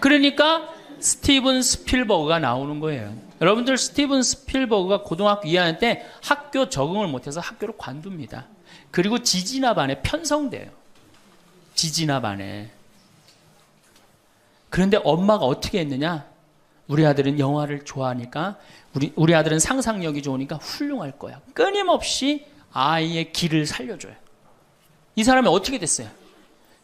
그러니까 스티븐 스필버그가 나오는 거예요. 여러분들 스티븐 스필버그가 고등학교 2학년 때 학교 적응을 못해서 학교를 관둡니다. 그리고 지지나 반에 편성돼요. 지지나 반에. 그런데 엄마가 어떻게 했느냐? 우리 아들은 영화를 좋아하니까 우리 아들은 상상력이 좋으니까 훌륭할 거야. 끊임없이 아이의 길을 살려줘요. 이 사람이 어떻게 됐어요?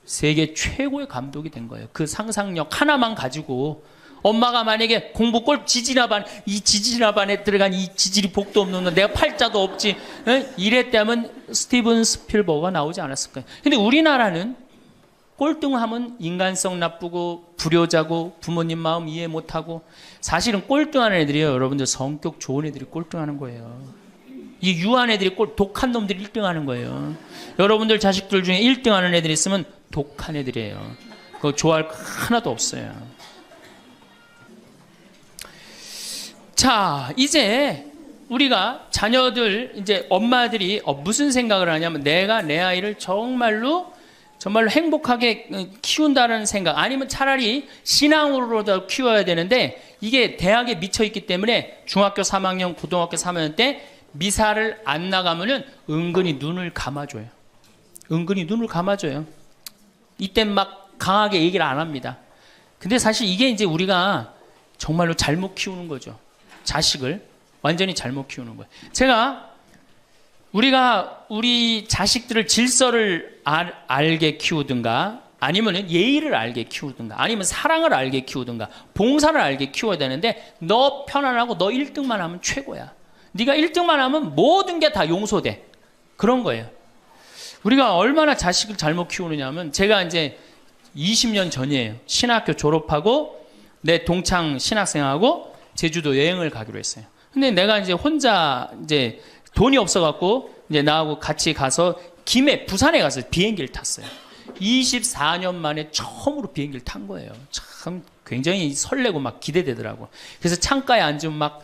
세계 최고의 감독이 된 거예요. 그 상상력 하나만 가지고 엄마가 만약에 공부 꼴 지지나반 이 지지나반에 들어간 이 지질이 복도 없는 놈 내가 팔자도 없지 이랬다면 스티븐 스필버그가 나오지 않았을 거예요. 근데 우리나라는 꼴등하면 인간성 나쁘고 불효자고 부모님 마음 이해 못하고 사실은 꼴등하는 애들이에요. 여러분들 성격 좋은 애들이 꼴등하는 거예요. 이 유한 애들이 독한 놈들이 1등하는 거예요. 여러분들 자식들 중에 1등하는 애들이 있으면 독한 애들이에요. 그거 좋아할 거 하나도 없어요. 자, 이제 우리가 자녀들 이제 엄마들이 무슨 생각을 하냐면 내가 내 아이를 정말로 행복하게 키운다는 생각 아니면 차라리 신앙으로도 키워야 되는데 이게 대학에 미쳐 있기 때문에 중학교 3학년, 고등학교 3학년 때 미사를 안 나가면은 은근히 눈을 감아줘요. 은근히 눈을 감아줘요. 이때 막 강하게 얘기를 안 합니다. 근데 사실 이게 이제 우리가 정말로 잘못 키우는 거죠. 자식을 완전히 잘못 키우는 거예요. 우리가 우리 자식들을 질서를 알게 키우든가 아니면 예의를 알게 키우든가 아니면 사랑을 알게 키우든가 봉사를 알게 키워야 되는데 너 편안하고 너 1등만 하면 최고야. 네가 1등만 하면 모든 게 다 용서돼. 그런 거예요. 우리가 얼마나 자식을 잘못 키우느냐 하면 제가 이제 20년 전이에요. 신학교 졸업하고 내 동창 신학생하고 제주도 여행을 가기로 했어요. 근데 내가 이제 혼자 이제 돈이 없어갖고 이제 나하고 같이 가서 김해, 부산에 가서 비행기를 탔어요. 24년 만에 처음으로 비행기를 탄 거예요. 참 굉장히 설레고 막 기대되더라고. 그래서 창가에 앉으면 막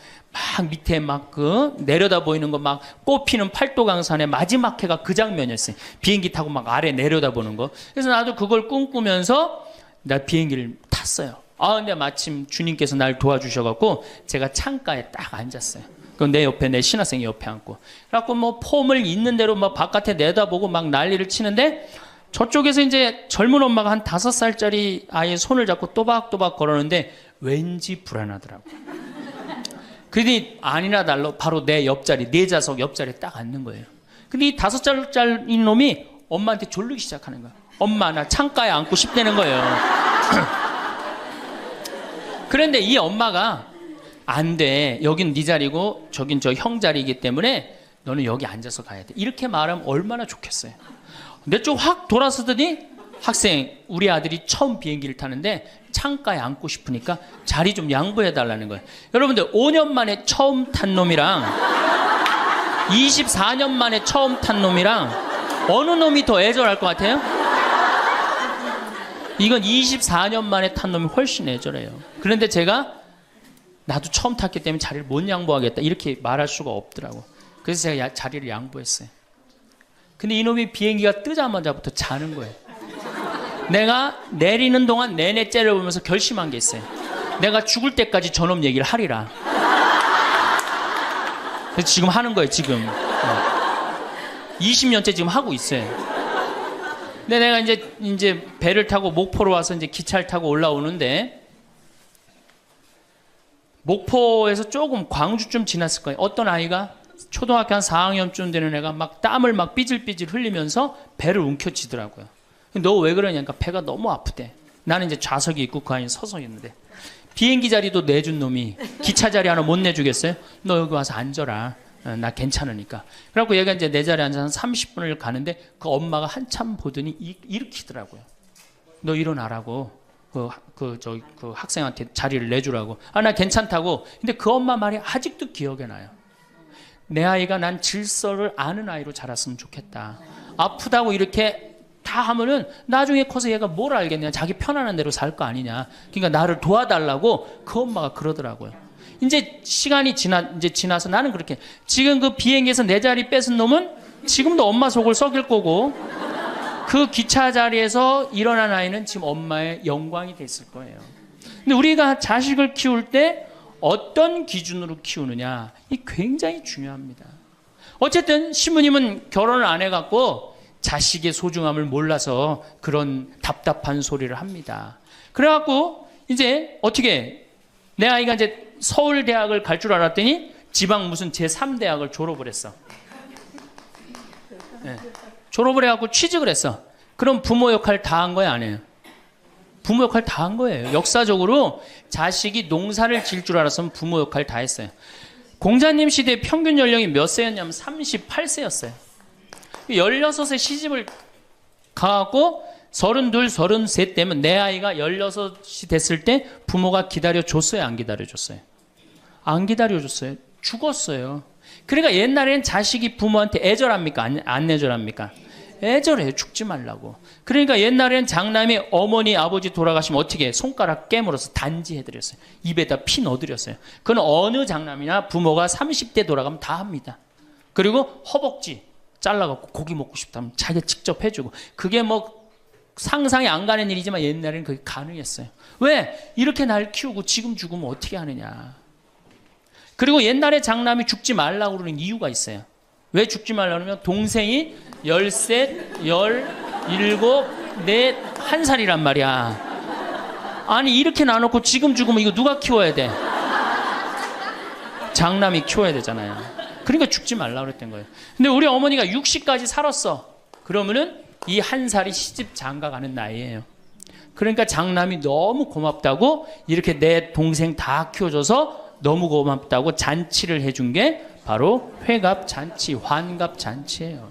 밑에 막 내려다 보이는 거 막 꽃피는 팔도강산의 마지막 해가 그 장면이었어요. 비행기 타고 막 아래 내려다 보는 거. 그래서 나도 그걸 꿈꾸면서 나 비행기를 탔어요. 근데 마침 주님께서 날 도와주셔갖고 제가 창가에 딱 앉았어요. 그럼 내 옆에 내 신학생이 옆에 앉고. 그래갖고 뭐 폼을 있는 대로 막 바깥에 내다보고 막 난리를 치는데 저쪽에서 이제 젊은 엄마가 한 5살짜리 아이의 손을 잡고 또박또박 걸었는데 왠지 불안하더라고. 그러더니 아니나 달라 바로 내 옆자리, 내 좌석 옆자리에 딱 앉는 거예요. 근데 이 5살짜리 놈이 엄마한테 졸르기 시작하는 거야. 엄마, 나 창가에 앉고 싶다는 거예요. 그런데 이 엄마가 안 돼. 여긴 네 자리고 저긴 저 형 자리이기 때문에 너는 여기 앉아서 가야 돼. 이렇게 말하면 얼마나 좋겠어요. 내 쪽 확 돌아서더니 학생, 우리 아들이 처음 비행기를 타는데 창가에 앉고 싶으니까 자리 좀 양보해 달라는 거예요. 여러분들 5년 만에 처음 탄 놈이랑 24년 만에 처음 탄 놈이랑 어느 놈이 더 애절할 것 같아요? 이건 24년 만에 탄 놈이 훨씬 애절해요. 그런데 제가 나도 처음 탔기 때문에 자리를 못 양보하겠다 이렇게 말할 수가 없더라고. 그래서 제가 자리를 양보했어요. 근데 이놈이 비행기가 뜨자마자부터 자는 거예요. 내가 내리는 동안 내내 째려보면서 결심한 게 있어요. 내가 죽을 때까지 저놈 얘기를 하리라. 그래서 지금 하는 거예요, 지금. 20년째 지금 하고 있어요. 근데 내가 이제 배를 타고 목포로 와서 이제 기차를 타고 올라오는데 목포에서 조금 광주쯤 지났을 거예요. 어떤 아이가 초등학교 한 4학년쯤 되는 애가 막 땀을 막 삐질삐질 흘리면서 배를 움켜쥐더라고요. 너 왜 그러냐니까 배가 너무 아프대. 나는 이제 좌석이 있고 그 안에 서서 있는데 비행기 자리도 내준 놈이 기차 자리 하나 못 내주겠어요? 너 여기 와서 앉아라. 나 괜찮으니까. 그래갖고 얘가 이제 내 자리에 앉아서 한 30분을 가는데 그 엄마가 한참 보더니 일으키더라고요. 너 일어나라고. 그 학생한테 자리를 내주라고. 나 괜찮다고. 근데 그 엄마 말이 아직도 기억에 나요. 내 아이가 난 질서를 아는 아이로 자랐으면 좋겠다. 아프다고 이렇게 다 하면은 나중에 커서 얘가 뭘 알겠냐. 자기 편안한 대로 살 거 아니냐. 그러니까 나를 도와달라고 그 엄마가 그러더라고요. 이제 시간이 지나서 나는 그렇게 지금 그 비행기에서 내 자리 뺏은 놈은 지금도 엄마 속을 썩일 거고 그 기차 자리에서 일어난 아이는 지금 엄마의 영광이 됐을 거예요. 근데 우리가 자식을 키울 때 어떤 기준으로 키우느냐 이 굉장히 중요합니다. 어쨌든 신부님은 결혼을 안 해갖고 자식의 소중함을 몰라서 그런 답답한 소리를 합니다. 그래갖고 이제 어떻게 내 아이가 이제 서울대학을 갈 줄 알았더니 지방 무슨 제3대학을 졸업을 했어. 네. 졸업을 해갖고 취직을 했어. 그럼 부모 역할 다 한 거야, 안 해요? 부모 역할 다 한 거예요. 역사적으로 자식이 농사를 지을 줄 알았으면 부모 역할 다 했어요. 공자님 시대 평균 연령이 몇 세였냐면 38세였어요. 16세 시집을 가고 32, 33 때면 내 아이가 16이 됐을 때 부모가 기다려줬어요? 안 기다려줬어요? 안 기다려줬어요. 죽었어요. 그러니까 옛날에는 자식이 부모한테 애절합니까? 안 애절합니까? 애절해요. 죽지 말라고. 그러니까 옛날에는 장남이 어머니 아버지 돌아가시면 어떻게 손가락 깨물어서 단지해드렸어요. 입에다 피 넣어드렸어요. 그건 어느 장남이나 부모가 30대 돌아가면 다 합니다. 그리고 허벅지 잘라갖고 고기 먹고 싶다면 자기가 직접 해주고 그게 뭐 상상이 안 가는 일이지만 옛날에는 그게 가능했어요. 왜? 이렇게 날 키우고 지금 죽으면 어떻게 하느냐. 그리고 옛날에 장남이 죽지 말라고 그러는 이유가 있어요. 왜 죽지 말라고 그러면 동생이 13, 17, 4, 1살이란 말이야. 아니 이렇게 나눠놓고 지금 죽으면 이거 누가 키워야 돼? 장남이 키워야 되잖아요. 그러니까 죽지 말라고 그랬던 거예요. 근데 우리 어머니가 60까지 살았어. 그러면은 이 1살이 시집 장가 가는 나이예요. 그러니까 장남이 너무 고맙다고 이렇게 내 동생 다 키워줘서 너무 고맙다고 잔치를 해준 게 바로 회갑잔치, 환갑잔치예요.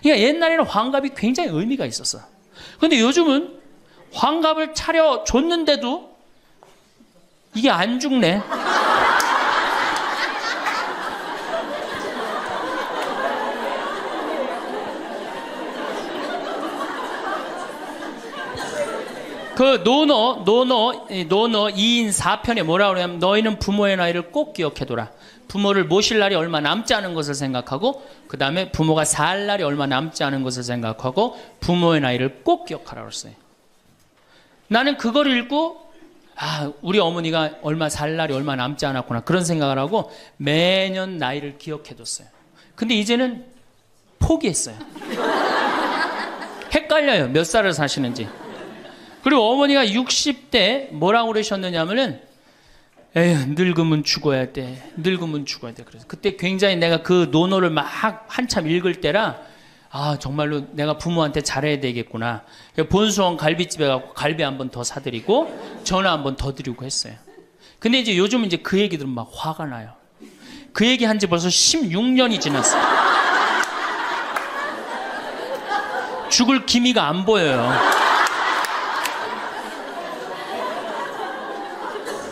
그러니까 옛날에는 환갑이 굉장히 의미가 있었어. 그런데 요즘은 환갑을 차려줬는데도 이게 안 죽네. 그 노너 2인 4편에 뭐라 그러냐면 너희는 부모의 나이를 꼭 기억해둬라. 부모를 모실 날이 얼마 남지 않은 것을 생각하고 그 다음에 부모가 살 날이 얼마 남지 않은 것을 생각하고 부모의 나이를 꼭 기억하라고 했어요. 나는 그걸 읽고 우리 어머니가 얼마 살 날이 얼마 남지 않았구나 그런 생각을 하고 매년 나이를 기억해뒀어요. 근데 이제는 포기했어요. 헷갈려요. 몇 살을 사시는지. 그리고 어머니가 60대 뭐라고 그러셨느냐면은 에휴 늙으면 죽어야 돼. 늙으면 죽어야 돼. 그래서 그때 굉장히 내가 그 논어를 막 한참 읽을 때라 정말로 내가 부모한테 잘해야 되겠구나. 본수원 갈비집에 가고 갈비 한 번 더 사드리고 전화 한 번 더 드리고 했어요. 근데 이제 요즘은 이제 그 얘기 들으면 막 화가 나요. 그 얘기 한 지 벌써 16년이 지났어요. 죽을 기미가 안 보여요.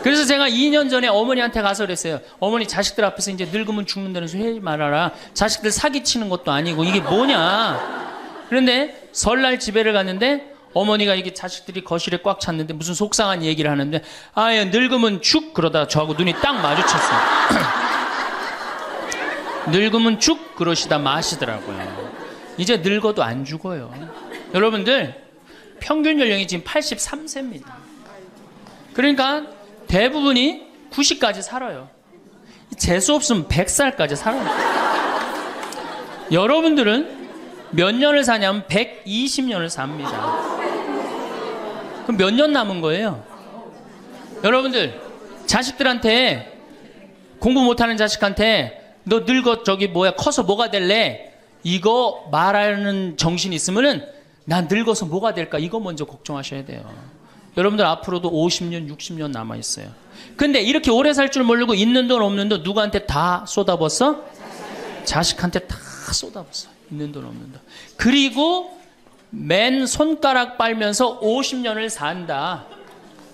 그래서 제가 2년 전에 어머니한테 가서 그랬어요. 어머니 자식들 앞에서 이제 늙으면 죽는다는 소리 하지 말아라. 자식들 사기치는 것도 아니고 이게 뭐냐. 그런데 설날 집에를 갔는데 어머니가 이게 자식들이 거실에 꽉 찼는데 무슨 속상한 얘기를 하는데 늙으면 죽 그러다 저하고 눈이 딱 마주쳤어요. 늙으면 죽 그러시다 마시더라고요. 이제 늙어도 안 죽어요. 여러분들 평균 연령이 지금 83세입니다. 그러니까 대부분이 90까지 살아요. 재수 없으면 100살까지 살아요. 여러분들은 몇 년을 사냐면 120년을 삽니다. 그럼 몇 년 남은 거예요? 여러분들 자식들한테 공부 못하는 자식한테 너 늙어 커서 뭐가 될래? 이거 말하는 정신이 있으면은 난 늙어서 뭐가 될까? 이거 먼저 걱정하셔야 돼요. 여러분들 앞으로도 50년, 60년 남아있어요. 근데 이렇게 오래 살 줄 모르고 있는 돈 없는 돈 누구한테 다 쏟아붓어? 자식한테 다 쏟아붓어. 있는 돈 없는 돈. 그리고 맨 손가락 빨면서 50년을 산다.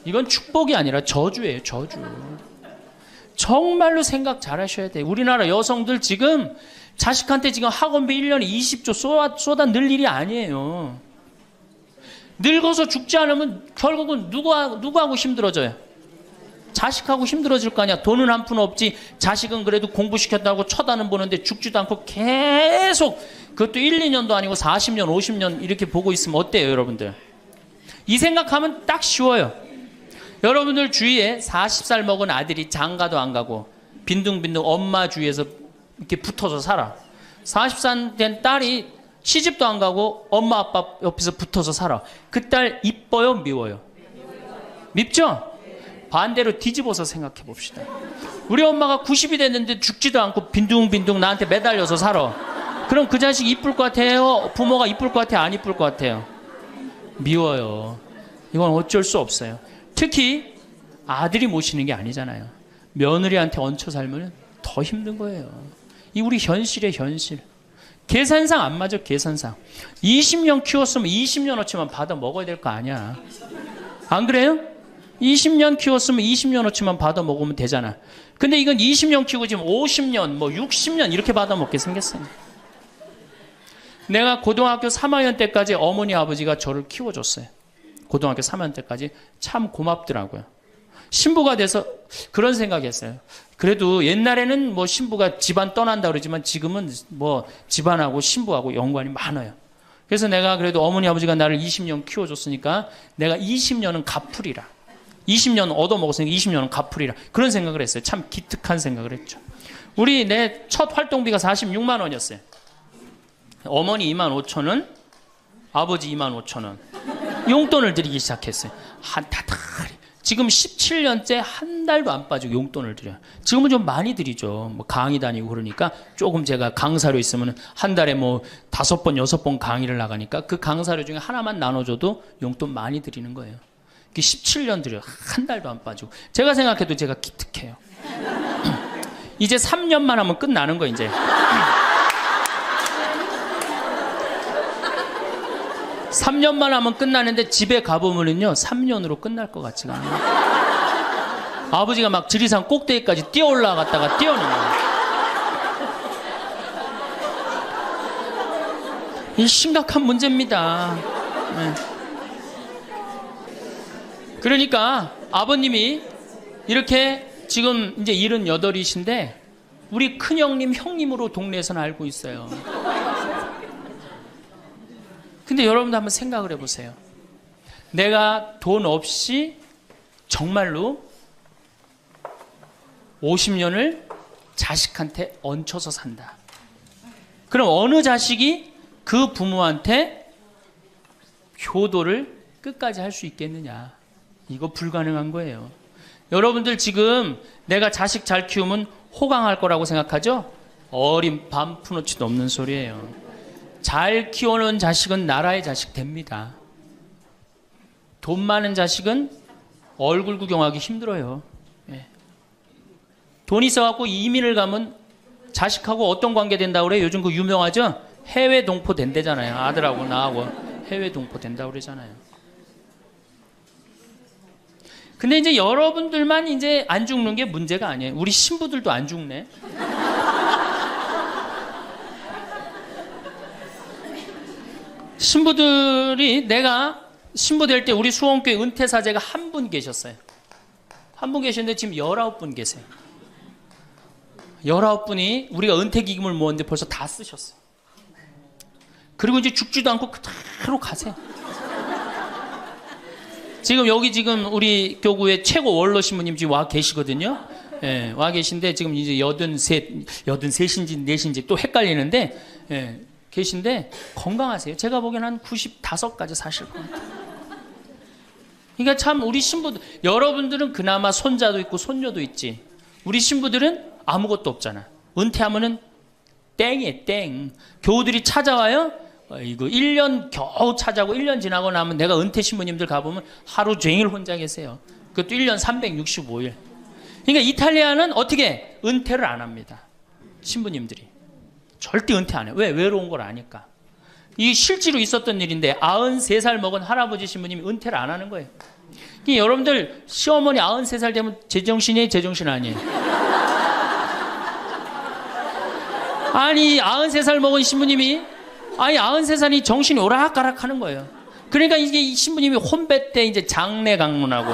이건 축복이 아니라 저주예요. 저주. 정말로 생각 잘 하셔야 돼요. 우리나라 여성들 지금 자식한테 지금 학원비 1년에 20조 쏟아 넣을 일이 아니에요. 늙어서 죽지 않으면 결국은 누구하고 힘들어져요? 자식하고 힘들어질 거 아니야. 돈은 한 푼 없지. 자식은 그래도 공부시켰다고 쳐다는 보는데 죽지도 않고 계속 그것도 1, 2년도 아니고 40년, 50년 이렇게 보고 있으면 어때요, 여러분들? 이 생각하면 딱 쉬워요. 여러분들 주위에 40살 먹은 아들이 장가도 안 가고 빈둥빈둥 엄마 주위에서 이렇게 붙어서 살아. 40살 된 딸이 시집도 안 가고 엄마 아빠 옆에서 붙어서 살아. 그 딸 이뻐요, 미워요? 밉죠? 반대로 뒤집어서 생각해 봅시다. 우리 엄마가 90이 됐는데 죽지도 않고 빈둥빈둥 나한테 매달려서 살아. 그럼 그 자식 이쁠 것 같아요? 부모가 이쁠 것 같아요? 안 이쁠 것 같아요? 미워요. 이건 어쩔 수 없어요. 특히 아들이 모시는 게 아니잖아요. 며느리한테 얹혀 살면 더 힘든 거예요. 이 우리 현실의 현실. 계산상 안 맞아. 계산상 20년 키웠으면 20년어치만 받아 먹어야 될 거 아니야. 안 그래요? 20년 키웠으면 20년어치만 받아 먹으면 되잖아. 근데 이건 20년 키우고 지금 50년 60년 이렇게 받아 먹게 생겼어요. 내가 고등학교 3학년 때까지 어머니 아버지가 저를 키워줬어요. 고등학교 3학년 때까지 참 고맙더라고요. 신부가 돼서 그런 생각했어요. 그래도 옛날에는 신부가 집안 떠난다 그러지만 지금은 집안하고 신부하고 연관이 많아요. 그래서 내가 그래도 어머니 아버지가 나를 20년 키워줬으니까 내가 20년은 갚으리라. 20년 얻어먹었으니까 20년은 갚으리라. 그런 생각을 했어요. 참 기특한 생각을 했죠. 내 첫 활동비가 46만 원이었어요. 어머니 2만 5천 원, 아버지 2만 5천 원. 용돈을 드리기 시작했어요. 지금 17년째 한 달도 안 빠지고 용돈을 드려요. 지금은 좀 많이 드리죠. 강의 다니고 그러니까 조금 제가 강사료 있으면 한 달에 5번, 6번 강의를 나가니까 그 강사료 중에 하나만 나눠줘도 용돈 많이 드리는 거예요. 17년 드려요. 한 달도 안 빠지고. 제가 생각해도 제가 기특해요. 이제 3년만 하면 끝나는 거예요, 이제. 3년만 하면 끝나는데 집에 가보면은요 3년으로 끝날 것 같지가 않아요. 아버지가 막 지리산 꼭대기까지 뛰어 올라갔다가 뛰어내려요. 이 심각한 문제입니다. 네. 그러니까 아버님이 이렇게 지금 이제 78이신데 우리 큰형님 형님으로 동네에서는 알고 있어요. 근데 여러분도 한번 생각을 해보세요. 내가 돈 없이 정말로 50년을 자식한테 얹혀서 산다. 그럼 어느 자식이 그 부모한테 효도를 끝까지 할 수 있겠느냐? 이거 불가능한 거예요. 여러분들 지금 내가 자식 잘 키우면 호강할 거라고 생각하죠? 어린 반 푼어치도 없는 소리예요. 잘 키워놓은 자식은 나라의 자식 됩니다. 돈 많은 자식은 얼굴 구경하기 힘들어요. 예. 돈 있어갖고 이민을 가면 자식하고 어떤 관계 된다고 그래요? 요즘 그 유명하죠? 해외 동포 된대잖아요. 아들하고 나하고 해외 동포 된다고 그러잖아요. 근데 이제 여러분들만 이제 안 죽는 게 문제가 아니에요. 우리 신부들도 안 죽네. 신부들이 내가 신부 될 때 우리 수원교회 은퇴사제가 한 분 계셨어요. 한 분 계셨는데 지금 19분 계세요. 19분이 우리가 은퇴기금을 모았는데 벌써 다 쓰셨어요. 그리고 이제 죽지도 않고 그대로 가세요. 지금 여기 지금 우리 교구의 최고 원로 신부님 지금 와 계시거든요. 예, 와 계신데 지금 이제 83인지 4인지 또 헷갈리는데 예, 계신데 건강하세요. 제가 보기엔 한 95까지 사실 것 같아요. 그러니까 참 우리 신부들, 여러분들은 그나마 손자도 있고 손녀도 있지. 우리 신부들은 아무것도 없잖아. 은퇴하면은 땡이에요, 땡. 교우들이 찾아와요. 이거 1년 겨우 찾아고 1년 지나고 나면 내가 은퇴 신부님들 가보면 하루 종일 혼자 계세요. 그것도 1년 365일. 그러니까 이탈리아는 어떻게 은퇴를 안 합니다. 신부님들이. 절대 은퇴 안 해요. 왜? 외로운 걸 아니까. 이 실제로 있었던 일인데 93살 먹은 할아버지 신부님이 은퇴를 안 하는 거예요. 그러니까 여러분들 시어머니 93살 되면 제정신이에요? 제정신 아니에요? 아니 93살 먹은 신부님이 아니 93살이 정신이 오락가락 하는 거예요. 그러니까 이게 이 신부님이 혼배 때 이제 장례 강론하고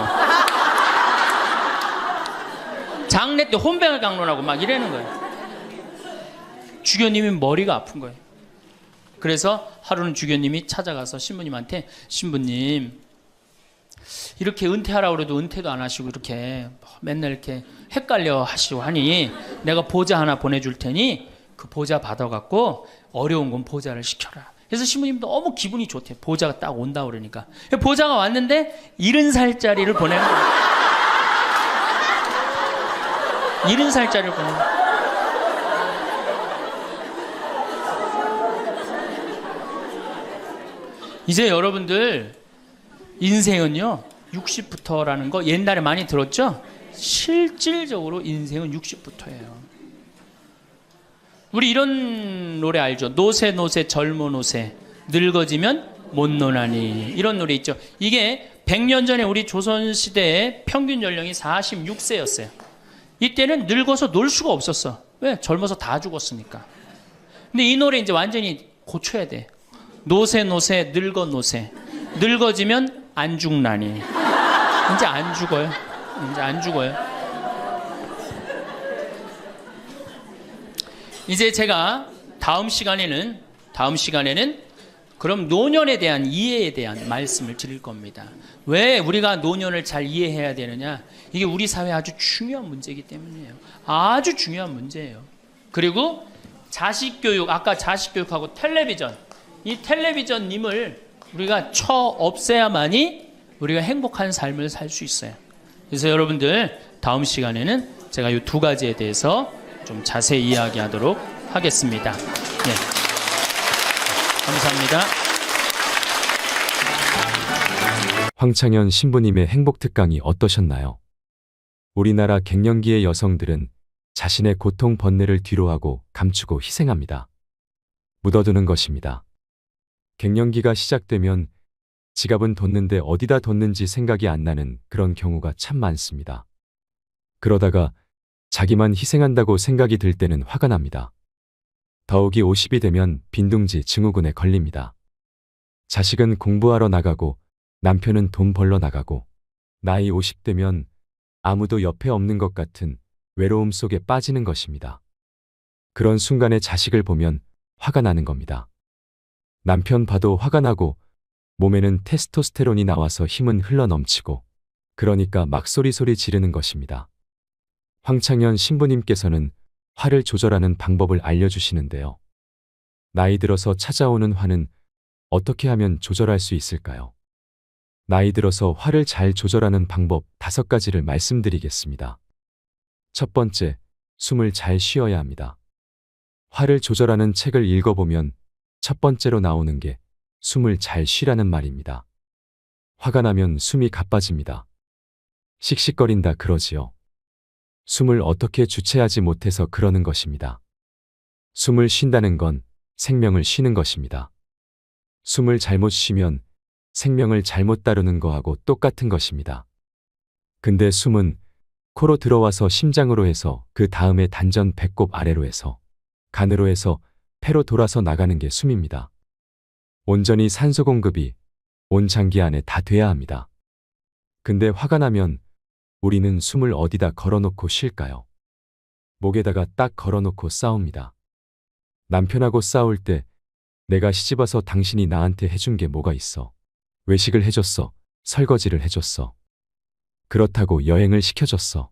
장례 때 혼배를 강론하고 막 이러는 거예요. 주교님이 머리가 아픈 거예요. 그래서 하루는 주교님이 찾아가서 신부님한테 신부님 이렇게 은퇴하라고 그래도 은퇴도 안 하시고 이렇게 맨날 이렇게 헷갈려 하시고 하니 내가 보자 하나 보내줄 테니 그 보자 받아갖고 어려운 건 보자를 시켜라. 그래서 신부님 너무 기분이 좋대요. 보자가 딱 온다 그러니까. 보자가 왔는데 70살짜리를 보내는 거예요. 70살짜리를 보내는 거예요. 이제 여러분들 인생은요 60부터라는 거 옛날에 많이 들었죠? 실질적으로 인생은 60부터예요. 우리 이런 노래 알죠? 노세 노세 젊어 노세 늙어지면 못 노나니 이런 노래 있죠. 이게 100년 전에 우리 조선시대의 평균 연령이 46세였어요. 이때는 늙어서 놀 수가 없었어. 왜? 젊어서 다 죽었으니까. 근데 이 노래 이제 완전히 고쳐야 돼. 노세 노세 늙어 노세 늙어지면 안 죽나니. 이제 안 죽어요. 이제 안 죽어요. 이제 제가 다음 시간에는 그럼 노년에 대한 이해에 대한 말씀을 드릴 겁니다. 왜 우리가 노년을 잘 이해해야 되느냐? 이게 우리 사회에 아주 중요한 문제이기 때문이에요. 아주 중요한 문제예요. 그리고 자식교육, 아까 자식교육하고 텔레비전, 이 텔레비전님을 우리가 없애야만이 우리가 행복한 삶을 살 수 있어요. 그래서 여러분들 다음 시간에는 제가 이 두 가지에 대해서 좀 자세히 이야기하도록 하겠습니다. 네. 감사합니다. 황창현 신부님의 행복 특강이 어떠셨나요? 우리나라 갱년기의 여성들은 자신의 고통 번뇌를 뒤로하고 감추고 희생합니다. 묻어두는 것입니다. 갱년기가 시작되면 지갑은 뒀는데 어디다 뒀는지 생각이 안 나는 그런 경우가 참 많습니다. 그러다가 자기만 희생한다고 생각이 들 때는 화가 납니다. 더욱이 50이 되면 빈둥지 증후군에 걸립니다. 자식은 공부하러 나가고 남편은 돈 벌러 나가고 나이 50되면 아무도 옆에 없는 것 같은 외로움 속에 빠지는 것입니다. 그런 순간에 자식을 보면 화가 나는 겁니다. 남편 봐도 화가 나고 몸에는 테스토스테론이 나와서 힘은 흘러넘치고 그러니까 막 소리소리 지르는 것입니다. 황창현 신부님께서는 화를 조절하는 방법을 알려주시는데요. 나이 들어서 찾아오는 화는 어떻게 하면 조절할 수 있을까요? 나이 들어서 화를 잘 조절하는 방법 5가지를 말씀드리겠습니다. 첫 번째, 숨을 잘 쉬어야 합니다. 화를 조절하는 책을 읽어보면 첫 번째로 나오는 게 숨을 잘 쉬라는 말입니다. 화가 나면 숨이 가빠집니다. 씩씩거린다 그러지요. 숨을 어떻게 주체하지 못해서 그러는 것입니다. 숨을 쉰다는 건 생명을 쉬는 것입니다. 숨을 잘못 쉬면 생명을 잘못 다루는 거하고 똑같은 것입니다. 근데 숨은 코로 들어와서 심장으로 해서 그 다음에 단전 배꼽 아래로 해서 간으로 해서 폐로 돌아서 나가는 게 숨입니다. 온전히 산소 공급이 온 장기 안에 다 돼야 합니다. 근데 화가 나면 우리는 숨을 어디다 걸어놓고 쉴까요? 목에다가 딱 걸어놓고 싸웁니다. 남편하고 싸울 때 내가 시집와서 당신이 나한테 해준 게 뭐가 있어? 외식을 해줬어. 설거지를 해줬어. 그렇다고 여행을 시켜줬어.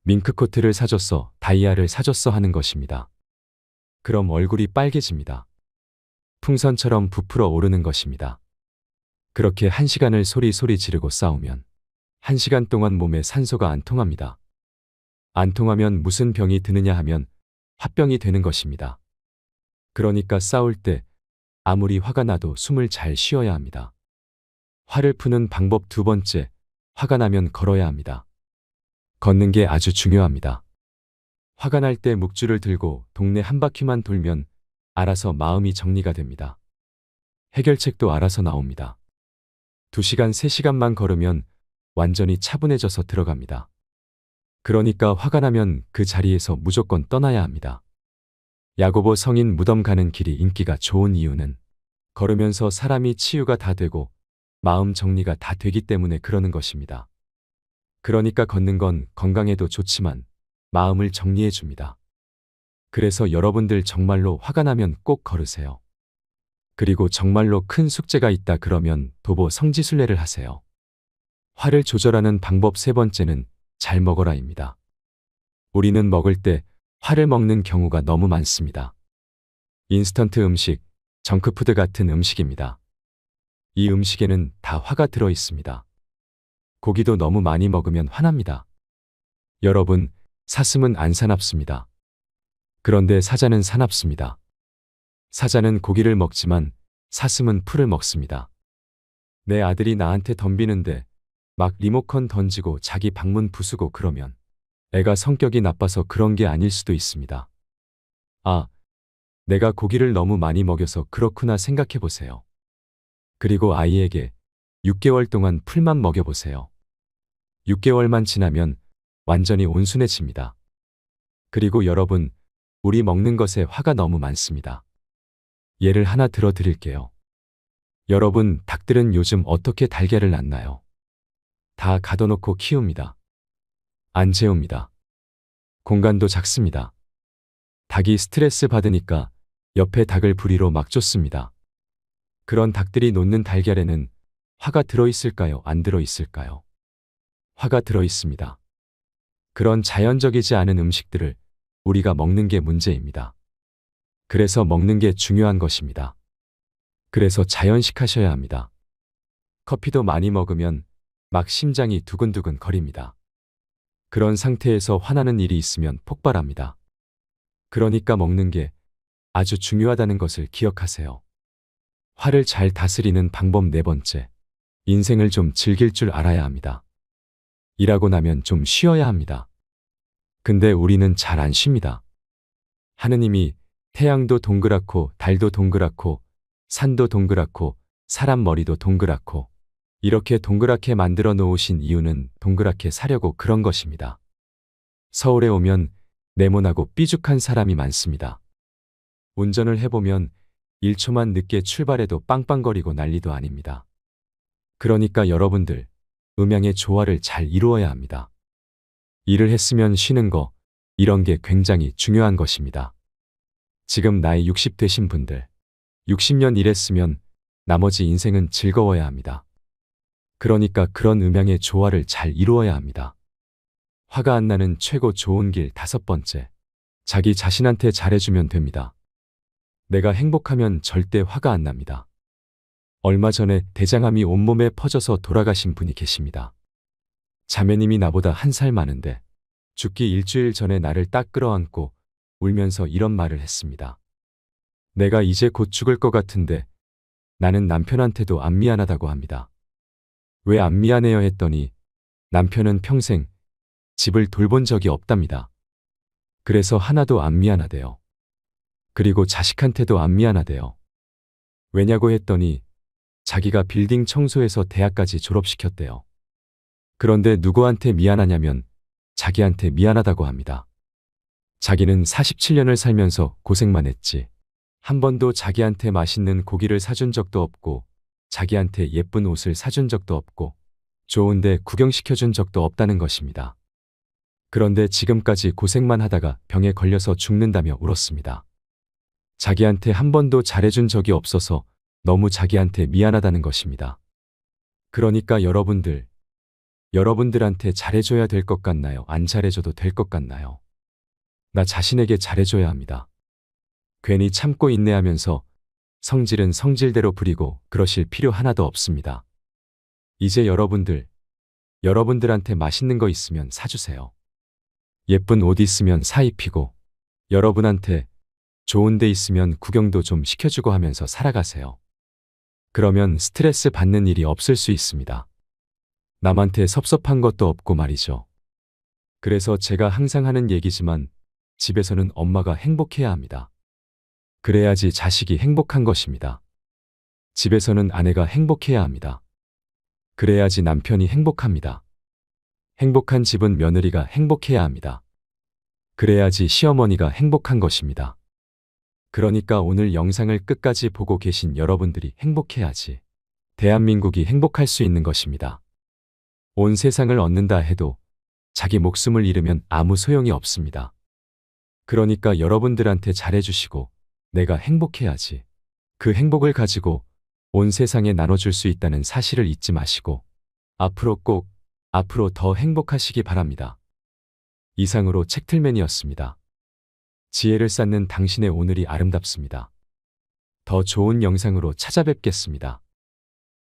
밍크코트를 사줬어. 다이아를 사줬어 하는 것입니다. 그럼 얼굴이 빨개집니다. 풍선처럼 부풀어 오르는 것입니다. 그렇게 1시간을 소리소리 지르고 싸우면 1시간 동안 몸에 산소가 안 통합니다. 안 통하면 무슨 병이 드느냐 하면 화병이 되는 것입니다. 그러니까 싸울 때 아무리 화가 나도 숨을 잘 쉬어야 합니다. 화를 푸는 방법 2번째, 화가 나면 걸어야 합니다. 걷는 게 아주 중요합니다. 화가 날 때 묵주를 들고 동네 한 바퀴만 돌면 알아서 마음이 정리가 됩니다. 해결책도 알아서 나옵니다. 2시간, 3시간만 걸으면 완전히 차분해져서 들어갑니다. 그러니까 화가 나면 그 자리에서 무조건 떠나야 합니다. 야고보 성인 무덤 가는 길이 인기가 좋은 이유는 걸으면서 사람이 치유가 다 되고 마음 정리가 다 되기 때문에 그러는 것입니다. 그러니까 걷는 건 건강에도 좋지만 마음을 정리해 줍니다. 그래서 여러분들 정말로 화가 나면 꼭 걸으세요. 그리고 정말로 큰 숙제가 있다 그러면 도보 성지순례를 하세요. 화를 조절하는 방법 3번째는 잘 먹어라입니다. 우리는 먹을 때 화를 먹는 경우가 너무 많습니다. 인스턴트 음식, 정크푸드 같은 음식입니다. 이 음식에는 다 화가 들어 있습니다. 고기도 너무 많이 먹으면 화납니다. 여러분, 사슴은 안 사납습니다. 그런데 사자는 사납습니다. 사자는 고기를 먹지만 사슴은 풀을 먹습니다. 내 아들이 나한테 덤비는데 막 리모컨 던지고 자기 방문 부수고 그러면 애가 성격이 나빠서 그런 게 아닐 수도 있습니다. 아, 내가 고기를 너무 많이 먹여서 그렇구나 생각해 보세요. 그리고 아이에게 6개월 동안 풀만 먹여보세요. 6개월만 지나면 완전히 온순해집니다. 그리고 여러분, 우리 먹는 것에 화가 너무 많습니다. 예를 하나 들어 드릴게요. 여러분, 닭들은 요즘 어떻게 달걀을 낳나요? 다 가둬놓고 키웁니다. 안 재웁니다. 공간도 작습니다. 닭이 스트레스 받으니까 옆에 닭을 부리로 막 쫓습니다. 그런 닭들이 놓는 달걀에는 화가 들어있을까요? 안 들어있을까요? 화가 들어있습니다. 그런 자연적이지 않은 음식들을 우리가 먹는 게 문제입니다. 그래서 먹는 게 중요한 것입니다. 그래서 자연식 하셔야 합니다. 커피도 많이 먹으면 막 심장이 두근두근 거립니다. 그런 상태에서 화나는 일이 있으면 폭발합니다. 그러니까 먹는 게 아주 중요하다는 것을 기억하세요. 화를 잘 다스리는 방법 4번째. 인생을 좀 즐길 줄 알아야 합니다. 일하고 나면 좀 쉬어야 합니다. 근데 우리는 잘 안 쉽니다. 하느님이 태양도 동그랗고 달도 동그랗고 산도 동그랗고 사람 머리도 동그랗고 이렇게 동그랗게 만들어 놓으신 이유는 동그랗게 사려고 그런 것입니다. 서울에 오면 네모나고 삐죽한 사람이 많습니다. 운전을 해보면 1초만 늦게 출발해도 빵빵거리고 난리도 아닙니다. 그러니까 여러분들, 음양의 조화를 잘 이루어야 합니다. 일을 했으면 쉬는 거, 이런 게 굉장히 중요한 것입니다. 지금 나이 60 되신 분들, 60년 일했으면 나머지 인생은 즐거워야 합니다. 그러니까 그런 음양의 조화를 잘 이루어야 합니다. 화가 안 나는 최고 좋은 길 5번째. 자기 자신한테 잘해주면 됩니다. 내가 행복하면 절대 화가 안 납니다. 얼마 전에 대장암이 온몸에 퍼져서 돌아가신 분이 계십니다. 자매님이 나보다 1살 많은데 죽기 일주일 전에 나를 딱 끌어안고 울면서 이런 말을 했습니다. 내가 이제 곧 죽을 것 같은데 나는 남편한테도 안 미안하다고 합니다. 왜 안 미안해요 했더니 남편은 평생 집을 돌본 적이 없답니다. 그래서 하나도 안 미안하대요. 그리고 자식한테도 안 미안하대요. 왜냐고 했더니 자기가 빌딩 청소해서 대학까지 졸업시켰대요. 그런데 누구한테 미안하냐면 자기한테 미안하다고 합니다. 자기는 47년을 살면서 고생만 했지. 한 번도 자기한테 맛있는 고기를 사준 적도 없고 자기한테 예쁜 옷을 사준 적도 없고 좋은데 구경시켜준 적도 없다는 것입니다. 그런데 지금까지 고생만 하다가 병에 걸려서 죽는다며 울었습니다. 자기한테 한 번도 잘해준 적이 없어서 너무 자기한테 미안하다는 것입니다. 그러니까 여러분들한테 잘해줘야 될 것 같나요? 안 잘해줘도 될 것 같나요? 나 자신에게 잘해줘야 합니다. 괜히 참고 인내하면서 성질은 성질대로 부리고 그러실 필요 하나도 없습니다. 이제 여러분들한테 맛있는 거 있으면 사주세요. 예쁜 옷 있으면 사 입히고 여러분한테 좋은 데 있으면 구경도 좀 시켜주고 하면서 살아가세요. 그러면 스트레스 받는 일이 없을 수 있습니다. 남한테 섭섭한 것도 없고 말이죠. 그래서 제가 항상 하는 얘기지만 집에서는 엄마가 행복해야 합니다. 그래야지 자식이 행복한 것입니다. 집에서는 아내가 행복해야 합니다. 그래야지 남편이 행복합니다. 행복한 집은 며느리가 행복해야 합니다. 그래야지 시어머니가 행복한 것입니다. 그러니까 오늘 영상을 끝까지 보고 계신 여러분들이 행복해야지 대한민국이 행복할 수 있는 것입니다. 온 세상을 얻는다 해도 자기 목숨을 잃으면 아무 소용이 없습니다. 그러니까 여러분들한테 잘해주시고 내가 행복해야지. 그 행복을 가지고 온 세상에 나눠줄 수 있다는 사실을 잊지 마시고 앞으로 더 행복하시기 바랍니다. 이상으로 책틀맨이었습니다. 지혜를 쌓는 당신의 오늘이 아름답습니다. 더 좋은 영상으로 찾아뵙겠습니다.